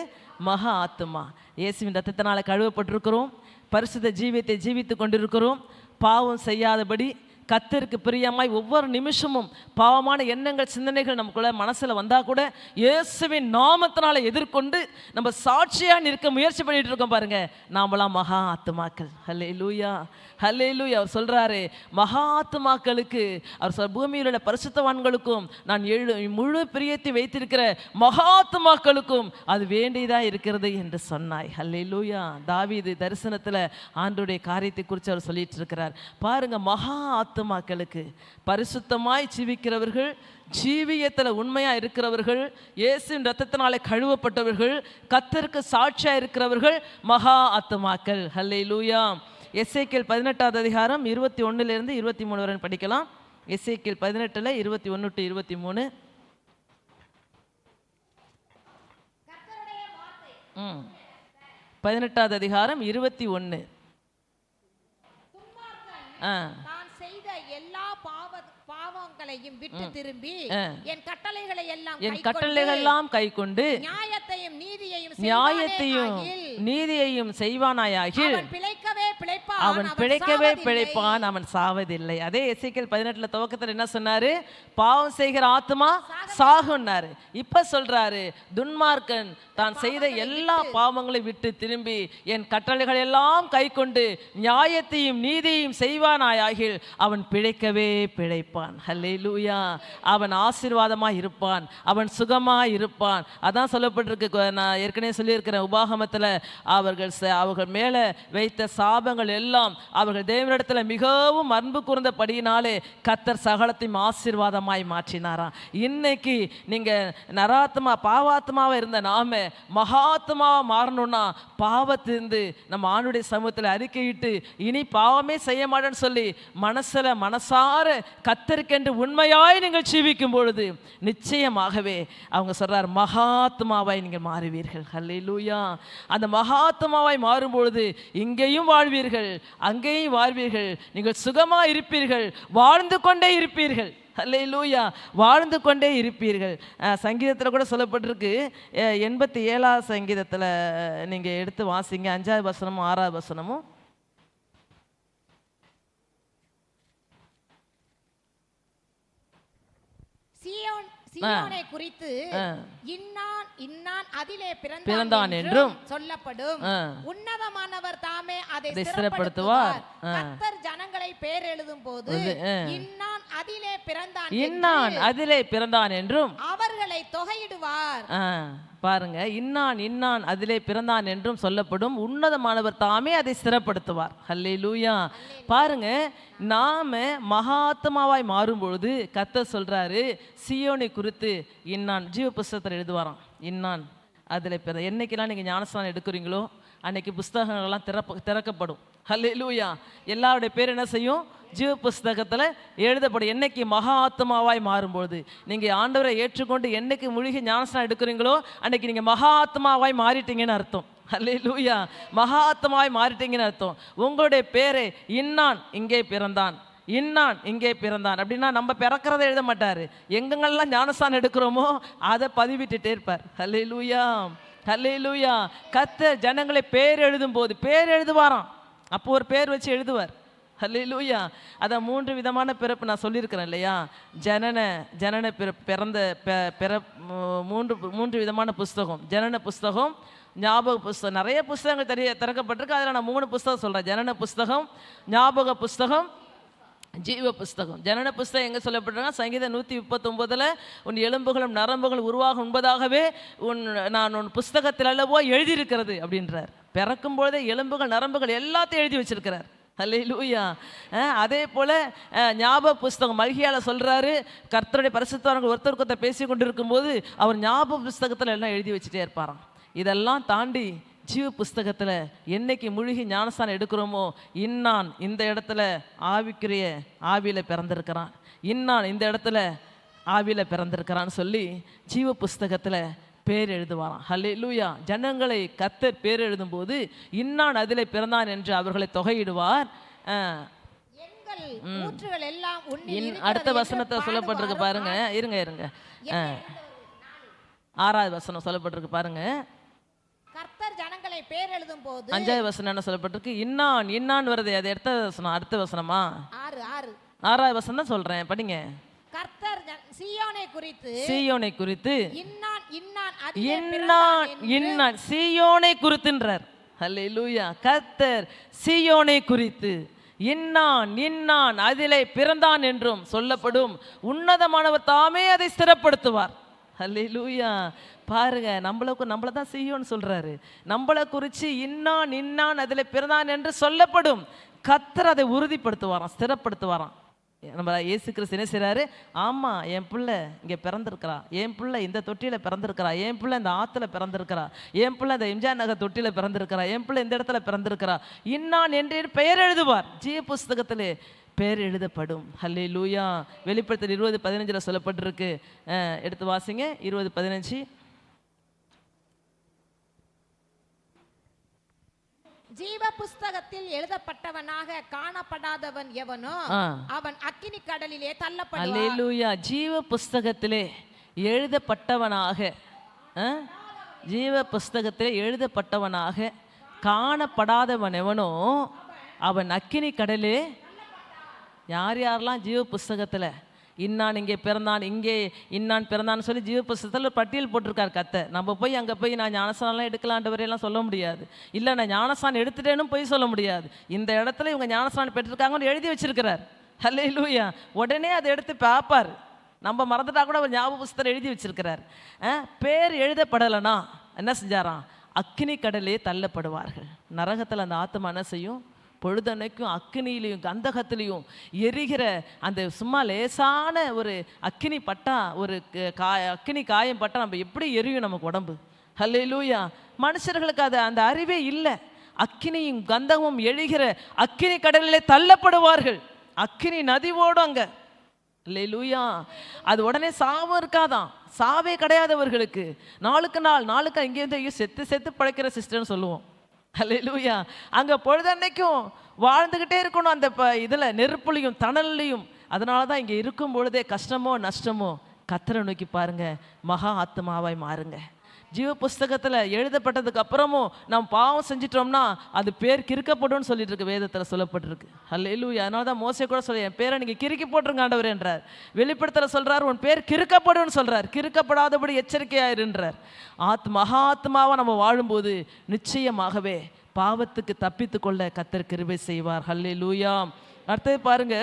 மகா ஆத்மா. இயேசுவின் ரத்தத்தினால கழுவப்பட்டிருக்கிறோம், பரிசுத்த ஜீவியத்தை ஜீவித்து கொண்டிருக்கிறோம். பாவம் செய்யாதபடி கர்த்தருக்கு பிரியமாய் ஒவ்வொரு நிமிஷமும் பாவமான எண்ணங்கள், சிந்தனைகள் நமக்குள்ள மனசில் வந்தால் கூட இயேசுவின் நாமத்தினால எதிர்கொண்டு நம்ம சாட்சியாக நிற்க முயற்சி பண்ணிட்டு இருக்கோம். பாருங்க, நாமெல்லாம் மகா ஆத்துமாக்கள். ஹல்லேலூயா. ஹல்லேலூயா. அவர் சொல்கிறாரு, மகா ஆத்துமாக்களுக்கு, அவர் பூமியில் உள்ள பரிசுத்தவான்களுக்கும் நான் முழு பிரியத்தை வைத்திருக்கிற மகா ஆத்துமாக்களுக்கும் அது வேண்டியதாக இருக்கிறது என்று சொன்னாய். ஹல்லேலூயா. தாவீது தரிசனத்தில் ஆண்டவருடைய காரியத்தை குறித்து அவர் சொல்லிட்டு இருக்கிறார். பாருங்க, மகா ஆத்துமாக்களுக்கு, பரிசுத்தமாய் ஜீவிக்கிறவர்கள், ஜீவியத்தில் உண்மையாக இருக்கிறவர்கள், இயேசுவின் ரத்தத்தினாலே கழுவப்பட்டவர்கள், கர்த்தருக்கு சாட்சியாக இருக்கிறவர்கள் மகா ஆத்துமாக்கள். ஹல்லேலூயா. எசேக்கியேல் 18வது அதிகாரம் 21 - 23 வரை படிக்கலாம். எசேக்கியேல் 18 21 to 23. 18வது அதிகாரம் 21.
நான் செய்த எல்லா பாவங்களையும் விட்டு திரும்பி என் கட்டளைகளை எல்லாம்
கைக்கொண்டு
நியாயத்தையும்
நீதியையும் செய்வானாயாகில் அவன் பிழைக்கவே பிழைப்பான், அவன் சாவதில்லை. அதே எசேக்கியேல் 18 துவக்கத்தில் என்ன சொன்னாரு, பாவம் செய்கிற ஆத்மா சாகுன்னாரு. இப்ப சொல்றாரு, துன்மார்க்கன் தான் செய்த எல்லா பாவங்களையும் விட்டு திரும்பி என் கட்டளைகள் எல்லாம் கைக்கொண்டு நியாயத்தையும் நீதியையும் செய்வானாயாகில் அவன் பிழைக்கவே பிழைப்பான். ஹல்லேலூயா. அவன் ஆசீர்வாதமாக இருப்பான், அவன் சுகமாக இருப்பான். அதான் சொல்லப்பட்டிருக்கு, நான் ஏற்கனவே சொல்லியிருக்கிறேன், உபாகமத்தில் அவர்கள் மேலே வைத்த சாபங்கள் எல்லாம் அவர்கள் தேவனிடத்தில் மிகவும் அன்பு கூர்ந்தபடியினாலே கர்த்தர் சகலத்தையும் ஆசீர்வாதமாய் மாற்றினாராம். இன்னைக்கு நீங்கள் நராத்மா பாவாத்மாவாக இருந்த நாம மகாத்மாவாக மாறணும்னா பாவத்திலிருந்து நம்ம ஆண்டுடைய சமூகத்தில் அறிக்கையிட்டு இனி பாவமே செய்ய மாட்டேன்னு சொல்லி மனசார கர்த்தருக்கென்று உண்மையாய் நீங்கள் ஜீவிக்கும் பொழுது நிச்சயமாகவே அவங்க சொல்றார், மகாத்மாவாய் நீங்கள் மாறுவீர்கள். ஹல்லேலூயா. அந்த மகாத்மாவாய் மாறும் பொழுது இங்கேயும் வாழ்வீர்கள், அங்கேயும் வாழ்வீர்கள், நீங்கள் சுகமாக இருப்பீர்கள், வாழ்ந்து கொண்டே இருப்பீர்கள். ஹல்லேலூயா. வாழ்ந்து கொண்டே இருப்பீர்கள். சங்கீதத்தில் கூட சொல்லப்பட்டிருக்கு, 87வது சங்கீதத்தில் நீங்கள் எடுத்து வாசிங்க, 5வது வசனமும் 6வது வசனமும்.
சீயோனை குறித்து இன்னான் இன்னான் அதிலே
பிறந்தான்
பிறந்தான்
என்றும்
என்றும் சொல்லப்படும். உன்னதமானவர் தாமே அதை
ஸ்திரப்படுத்துவார்.
ஸ்திரப்படுத்துவார். கர்த்தர் ஜனங்களை பேர் எழுதும் போது இன்னான் அதிலே பிறந்தான்
இன்னான் அதிலே பிறந்தான் என்றும்
அவர்களை தொகையிடுவார்.
பாருங்க, இன்னான் இன்னான் அதிலே பிறந்தான் என்றும் சொல்லப்படும், உன்னதமானவர் தாமே அதை ஸ்திரப்படுத்துவார். ஹல்லேலூயா. பாருங்க, நாம மகாத்மாவாய் மாறும் பொழுது கர்த்தர் சொல்றாரு, சீயோனை குறித்து இன்னான் ஜீவ புஸ்தகத்தில் எழுதுவாராம். இன்னான் அதில் என்னைக்கெல்லாம் நீங்கள் ஞானஸ்நானம் எடுக்கிறீங்களோ அன்னைக்கு புஸ்தகங்கள்லாம் திறக்கப்படும். ஹல்லேலூயா. எல்லாருடைய பேர் என்ன செய்யும்? ஜீவ புஸ்தகத்தில் எழுதப்படும். என்னைக்கு மகா ஆத்மாவாய் மாறும்பொழுது, நீங்கள் ஆண்டவரை ஏற்றுக்கொண்டு என்னைக்கு மூழ்கி ஞானஸ்நானம் எடுக்கிறீங்களோ அன்னைக்கு நீங்கள் மகா ஆத்மாவாய் மாறிட்டீங்கன்னு அர்த்தம். ஹல்லேலூயா. மகா ஆத்மாவாய் மாறிட்டீங்கன்னு அர்த்தம். உங்களுடைய பேரை இன்னான் இங்கே பிறந்தான், இன்னான் இங்கே பிறந்தான் அப்படின்னா நம்ம பிறக்கிறத எழுத மாட்டார். எங்கெங்கெல்லாம் ஞானஸ்நானம் எடுக்கிறோமோ அதை பதிவிட்டுட்டே இருப்பார். ஹல்லேலூயா, ஹல்லேலூயா. கர்த்தர் ஜனங்களை பேர் எழுதும் போது பேர் எழுதுவாராம். அப்போ ஒரு பேர் வச்சு எழுதுவார். ஹல்லேலூயா. அதான் 3 விதமான பிறப்பு நான் சொல்லியிருக்கிறேன் இல்லையா? ஜனன பிறந்த 3 விதமான புஸ்தகம். ஜனன புஸ்தகம், ஞாபக புஸ்தகம், நிறைய புஸ்தகங்கள் திறக்கப்பட்டிருக்கு. அதில் நான் 3 புஸ்தகம் சொல்கிறேன். ஜனன புஸ்தகம், ஞாபக புஸ்தகம், ஜீவ புஸ்தகம். ஜனன புஸ்தகம் எங்கே சொல்லப்பட்டிருக்கா? சங்கீதம் 139 உன் எலும்புகளும் நரம்புகளும் உருவாக உண்பதாகவே நான் உன் புஸ்தகத்தில் அல்லவோ எழுதியிருக்கிறது அப்படின்றார். பிறக்கும் பொழுதே எலும்புகள் நரம்புகள் எல்லாத்தையும் எழுதி வச்சிருக்கிறார். ஹல்லேலூயா. அதே போல் ஞாபக புஸ்தகம் மல்கியால சொல்கிறாரு, கர்த்தருடைய பரிசுத்தவான்கள் ஒருத்தர் பேசி கொண்டிருக்கும் போது அவர் ஞாபக புஸ்தகத்தில் எல்லாம் எழுதி வச்சுட்டே இருப்பாராம். இதெல்லாம் தாண்டி ஜீவ புஸ்தகத்தில் என்னைக்கு மூழ்கி ஞானஸ்தானம் எடுக்கிறோமோ, இன்னான் இந்த இடத்துல ஆவிக்குரிய ஆவியில் பிறந்திருக்கிறான், இன்னான் இந்த இடத்துல ஆவியில் பிறந்திருக்கிறான்னு சொல்லி ஜீவ புஸ்தகத்தில் பேர் எழுதுவாராம். ஹல்லேலூயா. ஜனங்களை கர்த்தர் பேர் எழுதும்போது இன்னான் அதிலே பிறந்தான் என்று அவர்களை தொகையிடுவார்.
எங்கள் ஊற்றுகள் எல்லாம்
அடுத்த வசனத்தை சொல்லப்பட்டிருக்கு பாருங்க. இருங்க 6வது வசனம் சொல்லப்பட்டிருக்கு பாருங்க.
கர்த்தர் ஜனங்களை பேர் எழுதும் போது
5வது வசனம் என்ன சொல்லப்பட்டிருக்கு? இன்னான் இன்னான் வருது. அது அடுத்த வசனமா? 6வது வசனம் தான் சொல்றேன், படிங்க.
கர்த்தர் சீயோனை
குறித்து
இன்னான் இன்னான்
இன்னான் இன்னான் சீயோனை குறித்துன்றார். ஹல்லேலூயா. கர்த்தர் சீயோனை குறித்து இன்னான் இன்னான் அதிலே பிறந்தான் என்றும் சொல்லப்படும், உன்னதமானவர் தாமே அதை ஸ்திரப்படுத்துவார். ஹல்லேலூயா. பாருங்க, நம்மளை தான் சீயோன்னு சொல்றாரு. நம்மளை குறித்து இன்னான் இன்னான் அதில் பிறந்தான் என்று சொல்லப்படும். கர்த்தர் அதை உறுதிப்படுத்துவாராம், ஸ்திரப்படுத்துவாராம். நம்ம இயேசு கிறிஸ்து என்ன செய்கிறாரு? ஆமாம், என் பிள்ளை இங்கே பிறந்திருக்கிறா, என் பிள்ளை இந்த தொட்டியில் பிறந்திருக்கிறா, என் பிள்ளை இந்த ஆற்றுல பிறந்திருக்கிறா, என் பிள்ளை இந்த எம்ஜிஆர் நகர் தொட்டியில் பிறந்திருக்கிறா, என் பிள்ளை இந்த இடத்துல பிறந்திருக்கிறா, இன்னான் என்று பெயர் எழுதுவார். ஜீவ புஸ்தகத்திலே பேர் எழுதப்படும். ஹல்லேலூயா. வெளிப்படுத்தல் 20:15 சொல்லப்பட்டிருக்கு. எடுத்து வாசிங்க. 20:15.
ஜீவ புஸ்தகத்தில் எழுதப்பட்டவனாக காணப்படாதவன் எவனோ அவன் அக்கினி கடலிலே தள்ளப்படுவான்.
அல்லேலூயா. ஜீவ புஸ்தகத்திலே எழுதப்பட்டவனாக, ஜீவ புஸ்தகத்திலே எழுதப்பட்டவனாக காணப்படாதவன் எவனோ அவன் அக்கினி கடலே. யாரெல்லாம் ஜீவ புஸ்தகத்தில் இன்னான் இங்கே பிறந்தான், இங்கே இன்னான் பிறந்தான்னு சொல்லி ஜீவ புஸ்தகத்தில் ஒரு பட்டியல் போட்டிருக்கார் கர்த்தர். நம்ம போய் அங்கே போய் நான் ஞானஸ்நானம்லாம் எடுக்கலான்றவரையெல்லாம் சொல்ல முடியாது. இல்லை நான் ஞானஸ்நானம் எடுத்துட்டேன்னு போய் சொல்ல முடியாது. இந்த இடத்துல இவங்க ஞானஸ்நானம் பெற்றிருக்காங்கன்னு எழுதி வச்சிருக்கிறார். ஹல்லேலூயா. உடனே அதை எடுத்து பார்ப்பார். நம்ம மறந்துட்டா கூட ஒரு ஞாபக புஸ்தகம் எழுதி வச்சிருக்கிறார். பேர் எழுதப்படலைன்னா என்ன செஞ்சாராம்? அக்கினி கடலே தள்ளப்படுவார்கள். நரகத்தில் அந்த ஆத்மா என்ன செய்யும்? பொழுதன்னைக்கும் அக்கினியிலையும் கந்தகத்திலையும் எரிகிற அந்த சும்மா லேசான ஒரு அக்கினி பட்டா, ஒரு அக்கினி காயம் பட்டா நம்ம எப்படி எரியும் நமக்கு உடம்பு. ஹல்லேலூயா. மனுஷர்களுக்கு அது அந்த அறிவே இல்லை. அக்கினியும் கந்தகமும் எழுகிற அக்கினி கடலிலே தள்ளப்படுவார்கள். அக்கினி நதி ஓடும் அங்க. ஹல்லேலூயா. அது உடனே சாவும் இருக்காதான், சாவே கிடையாதவர்களுக்கு. நாளுக்கு இங்கேருந்து செத்து பழைக்கிற சிஸ்டர்னு சொல்லுவோம். ஹல்லேலூயா. அங்கே பொழுதன்னைக்கும் வாழ்ந்துக்கிட்டே இருக்கணும் அந்த இதில் நெருப்புலையும் தணல்லையும். அதனால தான் இங்கே இருக்கும் பொழுதே கஷ்டமோ நஷ்டமோ கர்த்தரை நோக்கி பாருங்க, மகா ஆத்மாவாய் மாறுங்க. ஜீவ புஸ்தகத்தில் எழுதப்பட்டதுக்கு அப்புறமும் நாம் பாவம் செஞ்சிட்டோம்னா அது பேர் கிறுக்கப்படும் சொல்லிட்டு இருக்கு, வேதத்தில் சொல்லப்பட்டிருக்கு. அல்லேலூயா. அதனால தான் மோசே கூட சொல்லி என் பேரை நீங்கள் கிறுக்கி போட்டுருங்க ஆண்டவர் என்றார். வெளிப்படுத்தல சொல்கிறார் உன் பேர் கிறுக்கப்படும் சொல்கிறார். கிறுக்கப்படாதபடி எச்சரிக்கையாயிருன்றார். மகாத்மாவாக நம்ம வாழும்போது நிச்சயமாகவே பாவத்துக்கு தப்பித்து கொள்ள கர்த்தர் கிருபை செய்வார். அல்லேலூயா. அடுத்தது பாருங்க,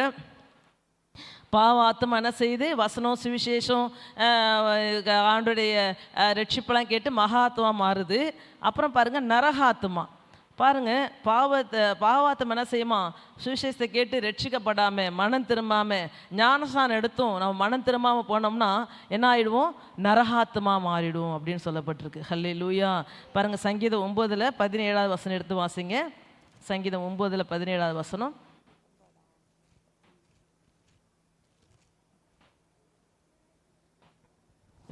பாவ ஆத்மா என்ன செய்யுது? வசனம் சுவிசேஷம் ஆண்டுடைய ரட்சிப்பெல்லாம் கேட்டு மகாத்மா மாறுது. அப்புறம் பாருங்க நரகாத்மா. பாருங்க, பாவாத்மா என்ன செய்யுமா? சுவிசேஷத்தை கேட்டு ரட்சிக்கப்படாமல் மனம் திரும்பாமல் ஞானஸ்நானம் எடுத்தும் நம்ம மனம் திரும்பாமல் போனோம்னா என்ன ஆகிடுவோம்? நரகாத்மா மாறிடுவோம் அப்படின்னு சொல்லப்பட்டிருக்கு. ஹல்லேலூயா. பாருங்கள், சங்கீதம் 9:17 வசனம் எடுத்து வாசிங்க. சங்கீதம் 9:17 வசனம்.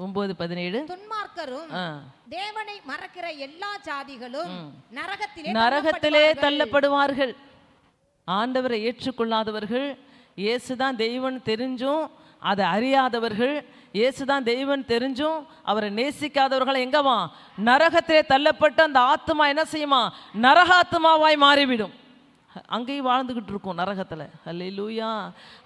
9:17.
துன்மார்க்கரும் தேவனை மறக்கிற எல்லா ஜாதிகளும்
நரகத்திலே தள்ளப்படுவார்கள். ஆண்டவரை ஏற்றுக்கொள்ளாதவர்கள், இயேசுதான் தெய்வன் தெரிஞ்சும் அதை அறியாதவர்கள், இயேசுதான் தெய்வன் தெரிஞ்சும் அவரை நேசிக்காதவர்கள் எங்கவா? நரகத்திலே தள்ளப்பட்டு அந்த ஆத்மா என்ன செய்யுமா? நரகாத்மாவாய் மாறிவிடும். அங்கேயும் வாழ்ந்துக்கிட்டு இருக்கோம் நரகத்தில். அல்லேலூயா.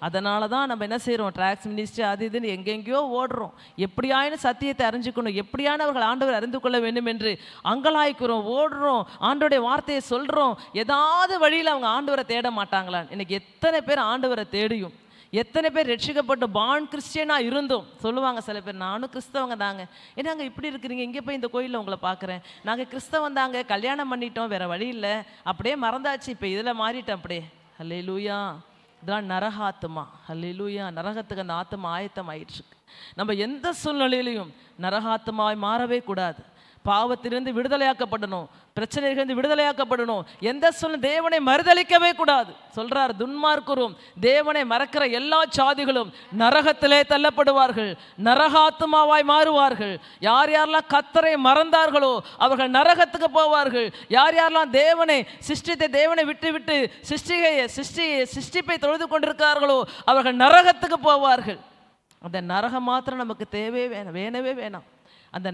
அதனால தான் நம்ம என்ன செய்கிறோம்? ட்ராக்ஸ் மினிஸ்ட்ரி அது இதுன்னு எங்கெங்கேயோ ஓடுறோம். எப்படியான சத்தியத்தை அறிஞ்சுக்கணும், எப்படியான அவர்கள் ஆண்டவர் அறிந்து கொள்ள வேண்டும் என்று அங்கலாய்க்கிறோம், ஓடுறோம், ஆண்டவருடைய வார்த்தையை சொல்கிறோம். ஏதாவது வழியில் அவங்க ஆண்டவரை தேட மாட்டாங்களான்னு. இன்னைக்கு எத்தனை பேர் ஆண்டவரை தேடியும் எத்தனை பேர் ரட்சிக்கப்பட்டு பான் கிறிஸ்டியனாக இருந்தோம் சொல்லுவாங்க சில பேர், நானும் கிறிஸ்தவங்க தாங்க, என்னங்க இப்படி இருக்கிறீங்க, இங்கே போய் இந்த கோயிலில் உங்களை பார்க்குறேன், நாங்கள் கிறிஸ்தவம் தாங்க, கல்யாணம் பண்ணிட்டோம், வேறு வழி இல்லை, அப்படியே மறந்தாச்சு, இப்போ இதில் மாறிட்டேன் அப்படியே. அல்லேலூயா. இதுதான் நரகாத்மா. அல்லேலூயா. நரகத்துக்கு அந்த ஆத்மா ஆயத்தம் ஆயிடுச்சு. நம்ம எந்த சூழ்நிலையிலையும் நரகாத்மாவை மாறவே கூடாது. பாவத்திலிருந்து விடுதலையாக்கப்படணும், பிரச்சனைகளிலிருந்து விடுதலையாக்கப்படணும். எந்த சொல்ல தேவனை மறுதளிக்கவே கூடாது சொல்றார். துன்மார்க்கரும் தேவனை மறக்கிற எல்லா சாதிகளும் நரகத்திலே தள்ளப்படுவார்கள், நரகாத்மாவாய் மாறுவார்கள். யார் யாரெல்லாம் கர்த்தரை மறந்தார்களோ அவர்கள் நரகத்துக்கு போவார்கள். யார் யாரெல்லாம் தேவனை சிருஷ்டித்தை தேவனை விட்டு விட்டு சிருஷ்டிப்பை தொழுது கொண்டிருக்கிறார்களோ அவர்கள் நரகத்துக்கு போவார்கள். அந்த நரகம் மாத்திரம் நமக்கு வேணவே வேணாம். அந்த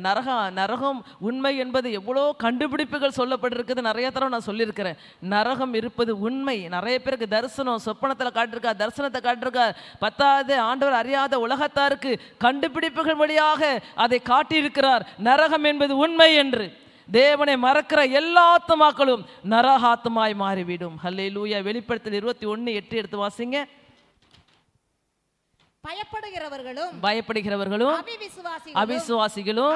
நரகம் உண்மை என்பது எவ்வளோ கண்டுபிடிப்புகள் சொல்லப்பட்டிருக்குது. நிறைய தடவை நான் சொல்லியிருக்கிறேன். நரகம் இருப்பது உண்மை. நிறைய பேருக்கு தரிசனம் சொப்பனத்தில் காட்டிருக்கா, தரிசனத்தை காட்டிருக்கா. 10வது ஆண்டவர் அறியாத உலகத்தாருக்கு கண்டுபிடிப்புகள் வழியாக அதை காட்டியிருக்கிறார். நரகம் என்பது உண்மை என்று. தேவனை மறக்கிற எல்லா ஆத்மாக்களும் நரகாத்மாய் மாறிவிடும். ஹல்லேலூயா. வெளிப்படுத்தல் 21:8 எடுத்து வாசிங்க. பயப்படுகிறவர்களும் அவிசுவாசிகளும்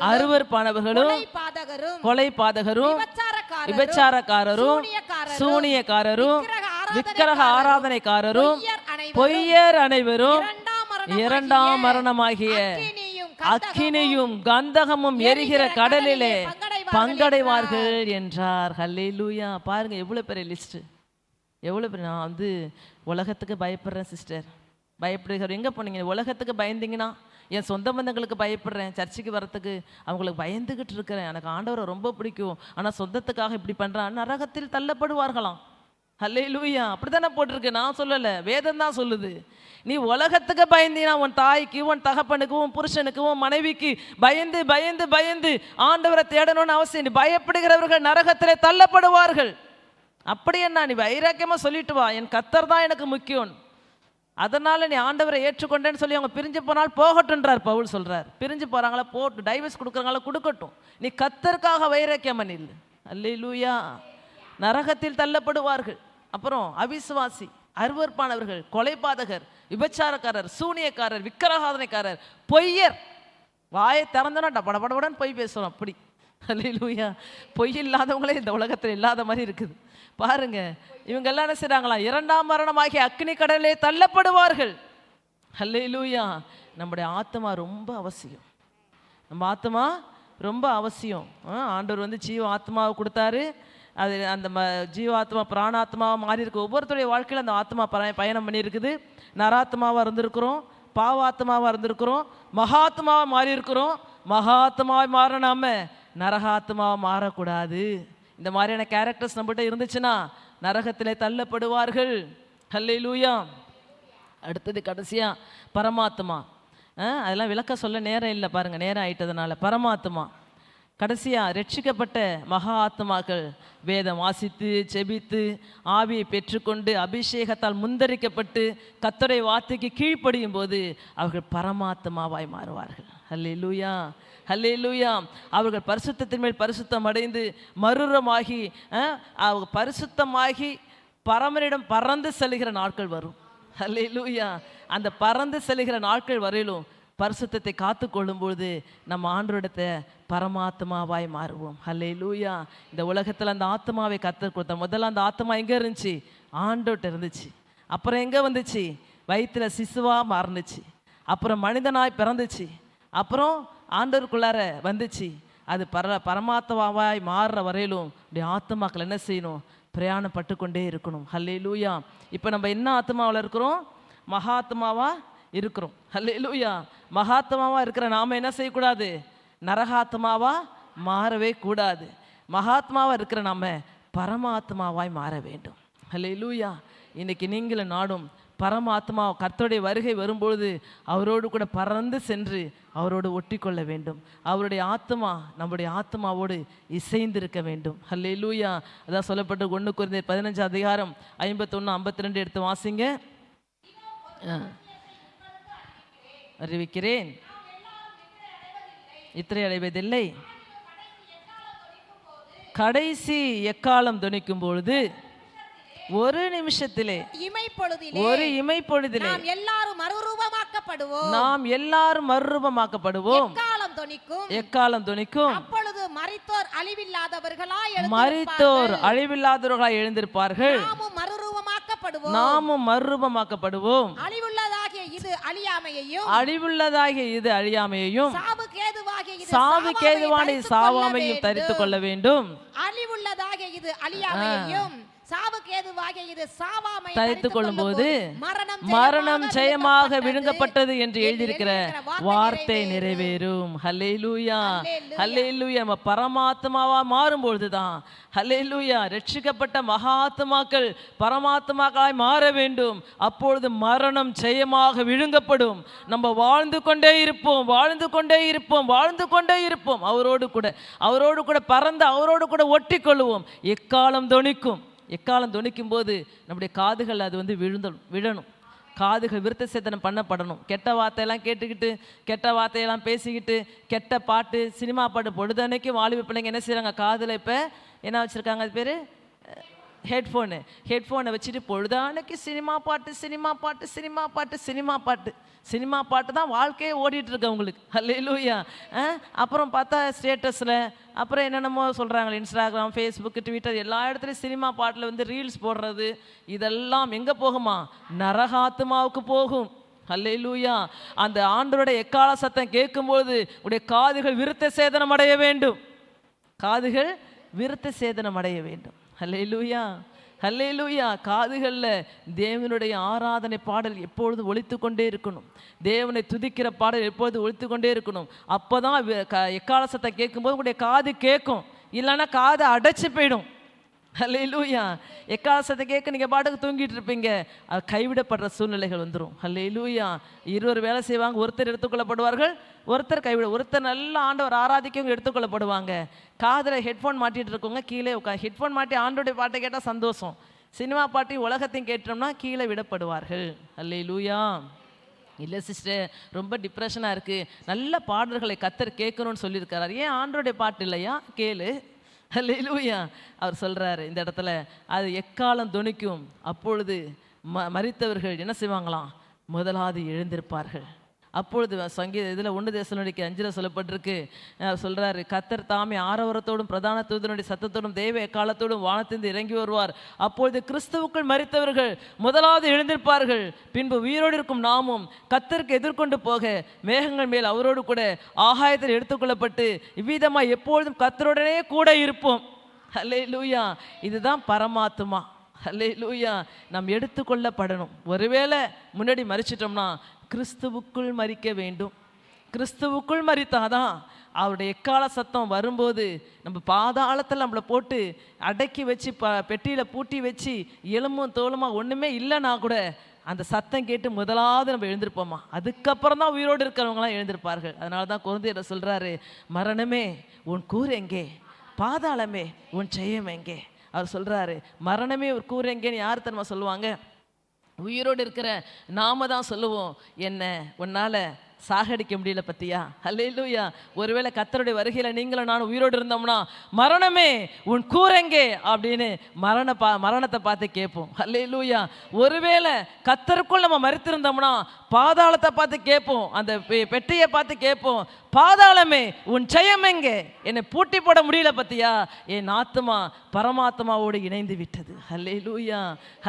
அருவருப்பானவர்களும் கொலைபாதகரும் விபச்சாரக்காரரும் சூனியக்காரரும் விக்கிரக ஆராதனைக்காரரும் பொய்யர் அனைவரும் இரண்டாம் மரணமாகிய அக்கினியும் கந்தகமும் எரிகிற கடலிலே பங்கடைவார்கள் என்றார். ஹல்லேலூயா. பாருங்க எவ்வளவு பெரிய லிஸ்ட், எவ்வளவு பெரிய. நான் உலகத்துக்கு பயப்படுறேன் சிஸ்டர், பயப்படுகிற. எங்கே போனீங்க? உலகத்துக்கு பயந்தீங்கன்னா என் சொந்த பந்தங்களுக்கு பயப்படுறேன், சர்ச்சுக்கு வரத்துக்கு அவங்களுக்கு பயந்துக்கிட்டு இருக்கிறேன், எனக்கு ஆண்டவரை ரொம்ப பிடிக்கும், ஆனால் சொந்தத்துக்காக இப்படி பண்ணுறான், நரகத்தில் தள்ளப்படுவார்களாம். ஹல்லேலூயா. அப்படி தானே போட்டிருக்கு, நான் சொல்லலை, வேதம் தான் சொல்லுது. நீ உலகத்துக்கு பயந்தீங்கன்னா உன் தாய்க்கு, உன் தகப்பனுக்கு, உன் புருஷனுக்கு, உன் மனைவிக்கு பயந்து பயந்து பயந்து ஆண்டவரை தேடணும்னு அவசியம். நீ பயப்படுகிறவர்கள் நரகத்திலே தள்ளப்படுவார்கள். அப்படி என்ன, நீ வைராக்கியமாக சொல்லிட்டு வா, என் கர்த்தர் தான் எனக்கு முக்கியம், அதனால் நீ ஆண்டவரை ஏற்றுக்கொண்டேன்னு சொல்லி அவங்க பிரிஞ்சு போனால் போகட்டுன்றார் பவுல் சொல்கிறார். பிரிஞ்சு போகிறாங்களா போட்டு, டைவர்ஸ் கொடுக்குறாங்களா கொடுக்கட்டும், நீ கர்த்தருக்காக வைராக்கியம் இல்லை. அல்லேலூயா. நரகத்தில் தள்ளப்படுவார்கள். அப்புறம் அவிசுவாசி, அருவருப்பானவர்கள், கொலைபாதகர், விபச்சாரக்காரர், சூனியக்காரர், விக்கிரகாதனைக்காரர், பொய்யர். வாயை திறந்தோன்னா டபடபடன்னு பொய் பேசுகிறோம் அப்படி. அல்லேலூயா. பொய் இல்லாதவங்களே இந்த உலகத்தில் இல்லாத மாதிரி இருக்குது பாருங்க. இவங்க எல்லாம் என்ன செய்றாங்களா? இரண்டாம் மரணமாகிய அக்னி கடலிலே தள்ளப்படுவார்கள். அல்லேலூயா. நம்முடைய ஆத்மா ரொம்ப அவசியம். நம்ம ஆத்மா ரொம்ப அவசியம். ஆண்டவர் ஜீவ ஆத்மாவை கொடுத்தாரு. அது அந்த ஜீவாத்மா பிராணாத்மாவாக மாறி இருக்கு. ஒவ்வொருத்தருடைய வாழ்க்கையில் அந்த ஆத்மா பயணம் பண்ணியிருக்குது. நராத்மாவாக இருந்திருக்கிறோம், பாவாத்மாவாக இருந்திருக்கிறோம், மகாத்மாவாக மாறி இருக்கிறோம். மகாத்மாவை மாறினாம நரகாத்மாவை மாறக்கூடாது. இந்த மாதிரியான கேரக்டர்ஸ் நம்மகிட்ட இருந்துச்சுன்னா நரகத்திலே தள்ளப்படுவார்கள். ஹல்லேலூயா. அடுத்தது கடைசியா பரமாத்மா. அதெல்லாம் விளக்க சொல்ல நேரம் இல்லை பாருங்கள், நேரம் ஆயிட்டதுனால. பரமாத்மா கடைசியாக ரட்சிக்கப்பட்ட மகா ஆத்மாக்கள் வேதம் வாசித்து செபித்து ஆவியை பெற்றுக்கொண்டு அபிஷேகத்தால் முந்தரிக்கப்பட்டு கர்த்தருடைய வார்த்தைக்கு கீழ்ப்படியும் போது அவர்கள் பரமாத்மாவாய் மாறுவார்கள். ஹல்லேலூயா, ஹல்லேலூயா. அவர்கள் பரிசுத்தத்தின் மேல் பரிசுத்தம் அடைந்து மறுரமாகி அவங்க பரிசுத்தமாகி பரமனிடம் பறந்து செல்கிற நாட்கள் வரும். ஹல்லேலூயா. அந்த பறந்து செல்கிற நாட்கள் வரையிலும் பரிசுத்தத்தை காத்து கொள்ளும்பொழுது நம்ம ஆண்டவரிடத்தை பரமாத்மாவாய் மாறுவோம். ஹல்லேலூயா. இந்த உலகத்தில் அந்த ஆத்மாவை கர்த்தர் கொடுத்தார். முதல்ல அந்த ஆத்மா எங்கே இருந்துச்சு? ஆண்டவர்கிட்ட இருந்துச்சு. அப்புறம் எங்கே வந்துச்சு? வயிற்றுல சிசுவாக மாறுனுச்சு. அப்புறம் மனிதனாய் பிறந்துச்சு. அப்புறம் ஆண்டவருக்குள்ளார வந்துச்சு. அது பரமாத்மாவாய் மாறுற வரையிலும் இப்படி ஆத்மாக்கள் என்ன செய்யணும்? பிரயாணப்பட்டு கொண்டே இருக்கணும். ஹல்லேலூயா. இப்போ நம்ம என்ன ஆத்மாவில் இருக்கிறோம்? மகாத்மாவா இருக்கிறோம். ஹல்லேலூயா. மகாத்மாவா இருக்கிற நாம என்ன செய்யக்கூடாது? நரகாத்மாவா மாறவே கூடாது. மகாத்மாவா இருக்கிற நாம பரமாத்மாவாய் மாற வேண்டும். ஹல்லேலூயா. இன்னைக்கு நீங்களும் நாடும் பரமாத்மா கர்த்தருடைய வருகை வரும்பொழுது அவரோடு கூட பறந்து சென்று அவரோடு ஒட்டி கொள்ள வேண்டும். அவருடைய ஆத்மா நம்முடைய ஆத்மாவோடு இசைந்திருக்க வேண்டும். ஹல்லேலூயா. அதான் சொல்லப்பட்டு 1 கொரிந்தியர் 15 அதிகாரம் 51 52 எடுத்து வாசிங்க. அறிவிக்கிறேன், இத்திரை அடைவதில்லை. கடைசி எக்காலம் தொனிக்கும் பொழுது ஒரு நிமிஷத்திலே ஒரு இமைப்பொழுதிலே நாம் எல்லாரும் மறுரூபமாக்கப்படுவோம். எக்காலம் தொனிக்கும்.
அப்பொழுது மரித்தோர்
அழிவில்லாதவர்களாய் எழுந்திருப்பார்கள். நாமும் மறுரூபமாக்கப்படுவோம். அழிவுள்ளதாகிய இது அழியாமையையும் சாவுக்கு ஏதுவான சாவாமையும் தரித்துக் கொள்ள வேண்டும்.
அழிவுள்ளதாகிய இது அழியாமையையும்
தரித்துக் கொள்ளும் போது மரணம் ஜெயமாக விழுங்கப்பட்டது என்று எழுதியிருக்கிற வார்த்தை நிறைவேறும். ஹல்லேலூயா, ஹல்லேலூயா. நம்ம பரமாத்மாவா மாறும்பொழுதுதான் ஹல்லேலூயா ரட்சிக்கப்பட்ட மகாத்மாக்கள் பரமாத்மாக்களாய் மாற வேண்டும். அப்பொழுது மரணம் ஜெயமாக விழுங்கப்படும். நம்ம வாழ்ந்து கொண்டே இருப்போம், வாழ்ந்து கொண்டே இருப்போம், வாழ்ந்து கொண்டே இருப்போம். அவரோடு கூட பறந்து அவரோடு கூட ஒட்டி கொள்ளுவோம். எக்காலம் தொனிக்கும். எக்காலம் தொனிக்கும் போது நம்முடைய காதுகள் அது விழணும். காதுகள் விருத்த சேதனம் பண்ணப்படணும். கெட்ட வார்த்தையெல்லாம் கேட்டுக்கிட்டு கெட்ட வார்த்தையெல்லாம் பேசிக்கிட்டு கெட்ட பாட்டு சினிமா பாட்டு பொழுதன்னைக்கு வாலிப பிள்ளைங்க என்ன செய்கிறாங்க? காதில் இப்போ என்ன வச்சுருக்காங்க? அது பேர் ஹெட்ஃபோனை வச்சுட்டு பொழுதானைக்கு சினிமா பாட்டு தான் வாழ்க்கையே ஓடிட்டுருக்கு அவங்களுக்கு. ஹல்லேலூயா. அப்புறம் பார்த்தா ஸ்டேட்டஸில் அப்புறம் என்னென்னமோ சொல்கிறாங்க, இன்ஸ்டாகிராம், ஃபேஸ்புக், ட்விட்டர் எல்லா இடத்துலையும் சினிமா பாட்டில் ரீல்ஸ் போடுறது. இதெல்லாம் எங்கே போகுமா? நரகாத்மாவுக்கு போகும். ஹல்லேலூயா. அந்த ஆண்டவருடைய எக்கால சத்தம் கேட்கும்போது உடைய காதுகள் விருத்த சேதனம் அடைய வேண்டும். காதுகள் விருத்த சேதனம் அடைய வேண்டும். ஹல்லேலூயா, ஹல்லேலூயா. காதுகளில் தேவனுடைய ஆராதனை பாடல் எப்பொழுது ஒலித்து கொண்டே இருக்கணும். தேவனை துதிக்கிற பாடல் எப்பொழுது ஒலித்து கொண்டே இருக்கணும். அப்போ தான் எக்கால சத்தம் கேட்கும்போது உங்களுடைய காது கேட்கும். இல்லைன்னா காதை அடைச்சி போயிடும். ஹல்லேலூயா. எக்கால சத்தம் கேட்க நீங்கள் பாட்டுக்கு தூங்கிட்டு இருப்பீங்க. அது கைவிடப்படுற சூழ்நிலைகள் வந்துடும். ஹல்லேலூயா. இருவர் வேலை செய்வாங்க. ஒருத்தர் எடுத்துக்கொள்ளப்படுவார்கள், ஒருத்தர் ஒருத்தர் நல்ல ஆண்டவர் ஆராதிக்கவங்க எடுத்துக்கொள்ளப்படுவாங்க. காதில் ஹெட்ஃபோன் மாட்டிகிட்டு இருக்கவங்க கீழே ஹெட்ஃபோன் மாட்டி ஆண்டோடைய பாட்டை கேட்டால் சந்தோஷம். சினிமா பாட்டி உலகத்தையும் கேட்டோம்னா கீழே விடப்படுவார்கள். ஹல்லேலூயா. இல்லை சிஸ்டர், ரொம்ப டிப்ரெஷனாக இருக்குது, நல்ல பாடல்களை கர்த்தர் கேட்கணும்னு சொல்லியிருக்கிறார். ஏன் ஆண்டோடைய பாட்டு இல்லையா? கேளு. ஹல்லேலூயா. அவர் சொல்கிறாரு இந்த இடத்துல, அது எக்காலம் தொனிக்கும். அப்பொழுது மரித்தவர்கள் என்ன செய்வாங்களாம்? முதலாவது எழுந்திருப்பார்கள். அப்பொழுது இதில் 1 தெசலோனிக்கே 5 சொல்லப்பட்டிருக்கு. சொல்கிறாரு, கர்த்தர் தாமே ஆரவரத்தோடும் பிரதான தூதனுடைய சத்தத்தோடும் தேவ எக்காலத்தோடும் வானத்திலிருந்து இறங்கி வருவார். அப்பொழுது கிறிஸ்துவுக்குள் மரித்தவர்கள் முதலாவது எழுந்திருப்பார்கள். பின்பு உயிரோடு இருக்கும் நாமும் கர்த்தருக்கு எதிர்கொண்டு போக மேகங்கள் மேல் அவரோடு கூட ஆகாயத்தில் எடுத்துக்கொள்ளப்பட்டு இவ்விதமாக எப்பொழுதும் கர்த்தருடனே கூட இருப்போம். ஹல்லேலூயா. இதுதான் பரமாத்மா. ஹல்லேலூயா. நாம் எடுத்துக்கொள்ளப்படணும். ஒருவேளை முன்னாடி மரிச்சிட்டோம்னா கிறிஸ்துவுக்குள் மரிக்க வேண்டும். கிறிஸ்துவுக்குள் மரித்தாதான் அவருடைய எக்கால சத்தம் வரும்போது நம்ம பாதாளத்தில் நம்மளை போட்டு அடக்கி வச்சு பெட்டியில் பூட்டி வச்சு எலும்பும் தோலுமா ஒன்றுமே இல்லைனா கூட அந்த சத்தம் கேட்டு முதலாவது நம்ம எழுந்திருப்போமா, அதுக்கப்புறம் தான் உயிரோடு இருக்கிறவங்களாம் எழுந்திருப்பார்கள். அதனால தான் கொரிந்தியர் சொல்கிறாரு, மரணமே உன் கூர் எங்கே, பாதாளமே உன் ஜெயம் எங்கே. அவர் சொல்கிறாரு, மரணமே ஒரு கூர் எங்கேன்னு யார் தெரியுமா சொல்லுவாங்க? உயிரோடு இருக்கிற நாம தான் சொல்லுவோம், என்ன உன்னால் சாகடிக்க முடியல பத்தியா. அல்லேலூயா. ஒருவேளை கர்த்தருடைய வருகையில் நீங்களும் நான் உயிரோடு இருந்தோம்னா, மரணமே உன் கூரெங்கே அப்படின்னு மரணத்தை பார்த்து கேட்போம். அல்லேலூயா. ஒருவேளை கர்த்தருக்குள் நம்ம மரித்திருந்தோம்னா பாதாளத்தை பார்த்து கேட்போம், அந்த பெட்டியை பார்த்து கேட்போம், பாதாளமே உன் ஜெயம் எங்கே, என்னை பூட்டி போட முடியல பத்தியா, என் ஆத்துமா பரமாத்மாவோடு இணைந்து விட்டது. அல்லேலூயா,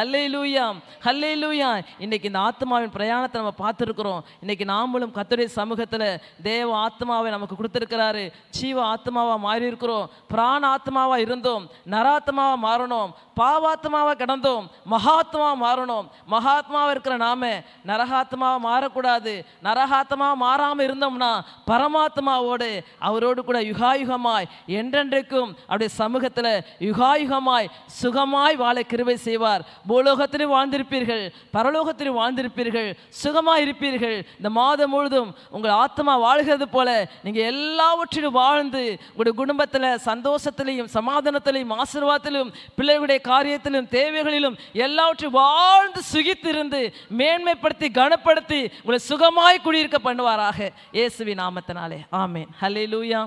அல்லேலூயா, அல்லேலூயா. இன்னைக்கு இந்த ஆத்மாவின் பிரயாணத்தை நம்ம பார்த்துருக்குறோம். இன்னைக்கு நாமளும் கர்த்தருடைய சமூகத்தில் தேவ ஆத்மாவை நமக்கு கொடுத்துருக்கிறாரு. ஜீவ ஆத்மாவாக மாறி இருக்கிறோம். பிராண ஆத்மாவாக இருந்தோம், நராத்மாவாக மாறணும். பாவாத்மாவாக கிடந்தோம், மகாத்மாவாக மாறணும். மகாத்மாவாக இருக்கிற நாம நரகாத்மாவாக மாறக்கூடாது. நரகாத்மாவாக மாறாமல் இருந்தோம்னா பரமாத்மாவோடு அவரோடு கூட யுகாயுகமாய் என்றென்றைக்கும் அவருடைய சமூகத்தில் யுகாயுகமாய் சுகமாய் வாழ கிருபை செய்வார். பூலோகத்திலும் வாழ்ந்திருப்பீர்கள், பரலோகத்திலும் வாழ்ந்திருப்பீர்கள், சுகமாய் இருப்பீர்கள். இந்த மாதம் முழுதும் உங்கள் ஆத்மா வாழ்கிறது போல நீங்கள் எல்லாவற்றிலும் வாழ்ந்து உங்களுடைய குடும்பத்தில் சந்தோஷத்திலையும் சமாதானத்திலையும் ஆசீர்வாதத்திலும் பிள்ளைகளுடைய காரியத்திலும் தேவைகளிலும் எல்லாவற்றையும் வாழ்ந்து சுகித்திருந்து மேன்மைப்படுத்தி கனப்படுத்தி உங்களை சுகமாய் குடியிருக்க பண்ணுவாராக இயேசுவின் நாமத்தினாலே. ஆமேன். ஹல்லேலூயா,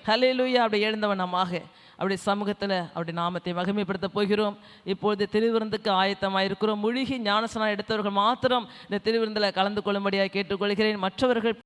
ஹல்லேலூயா. அப்படி எழுந்தவனமாக அவருடைய சமூகத்தில் அவருடைய நாமத்தை மகிமைப்படுத்த போகிறோம். இப்பொழுது திருவிருந்துக்கு ஆயத்தமாக இருக்கிறோம். முழுகி ஞானஸ்நானம் எடுத்தவர்கள் மாத்திரம் இந்த திருவிருந்தில் கலந்து கொள்ளும்படியாக கேட்டுக்கொள்கிறேன். மற்றவர்கள்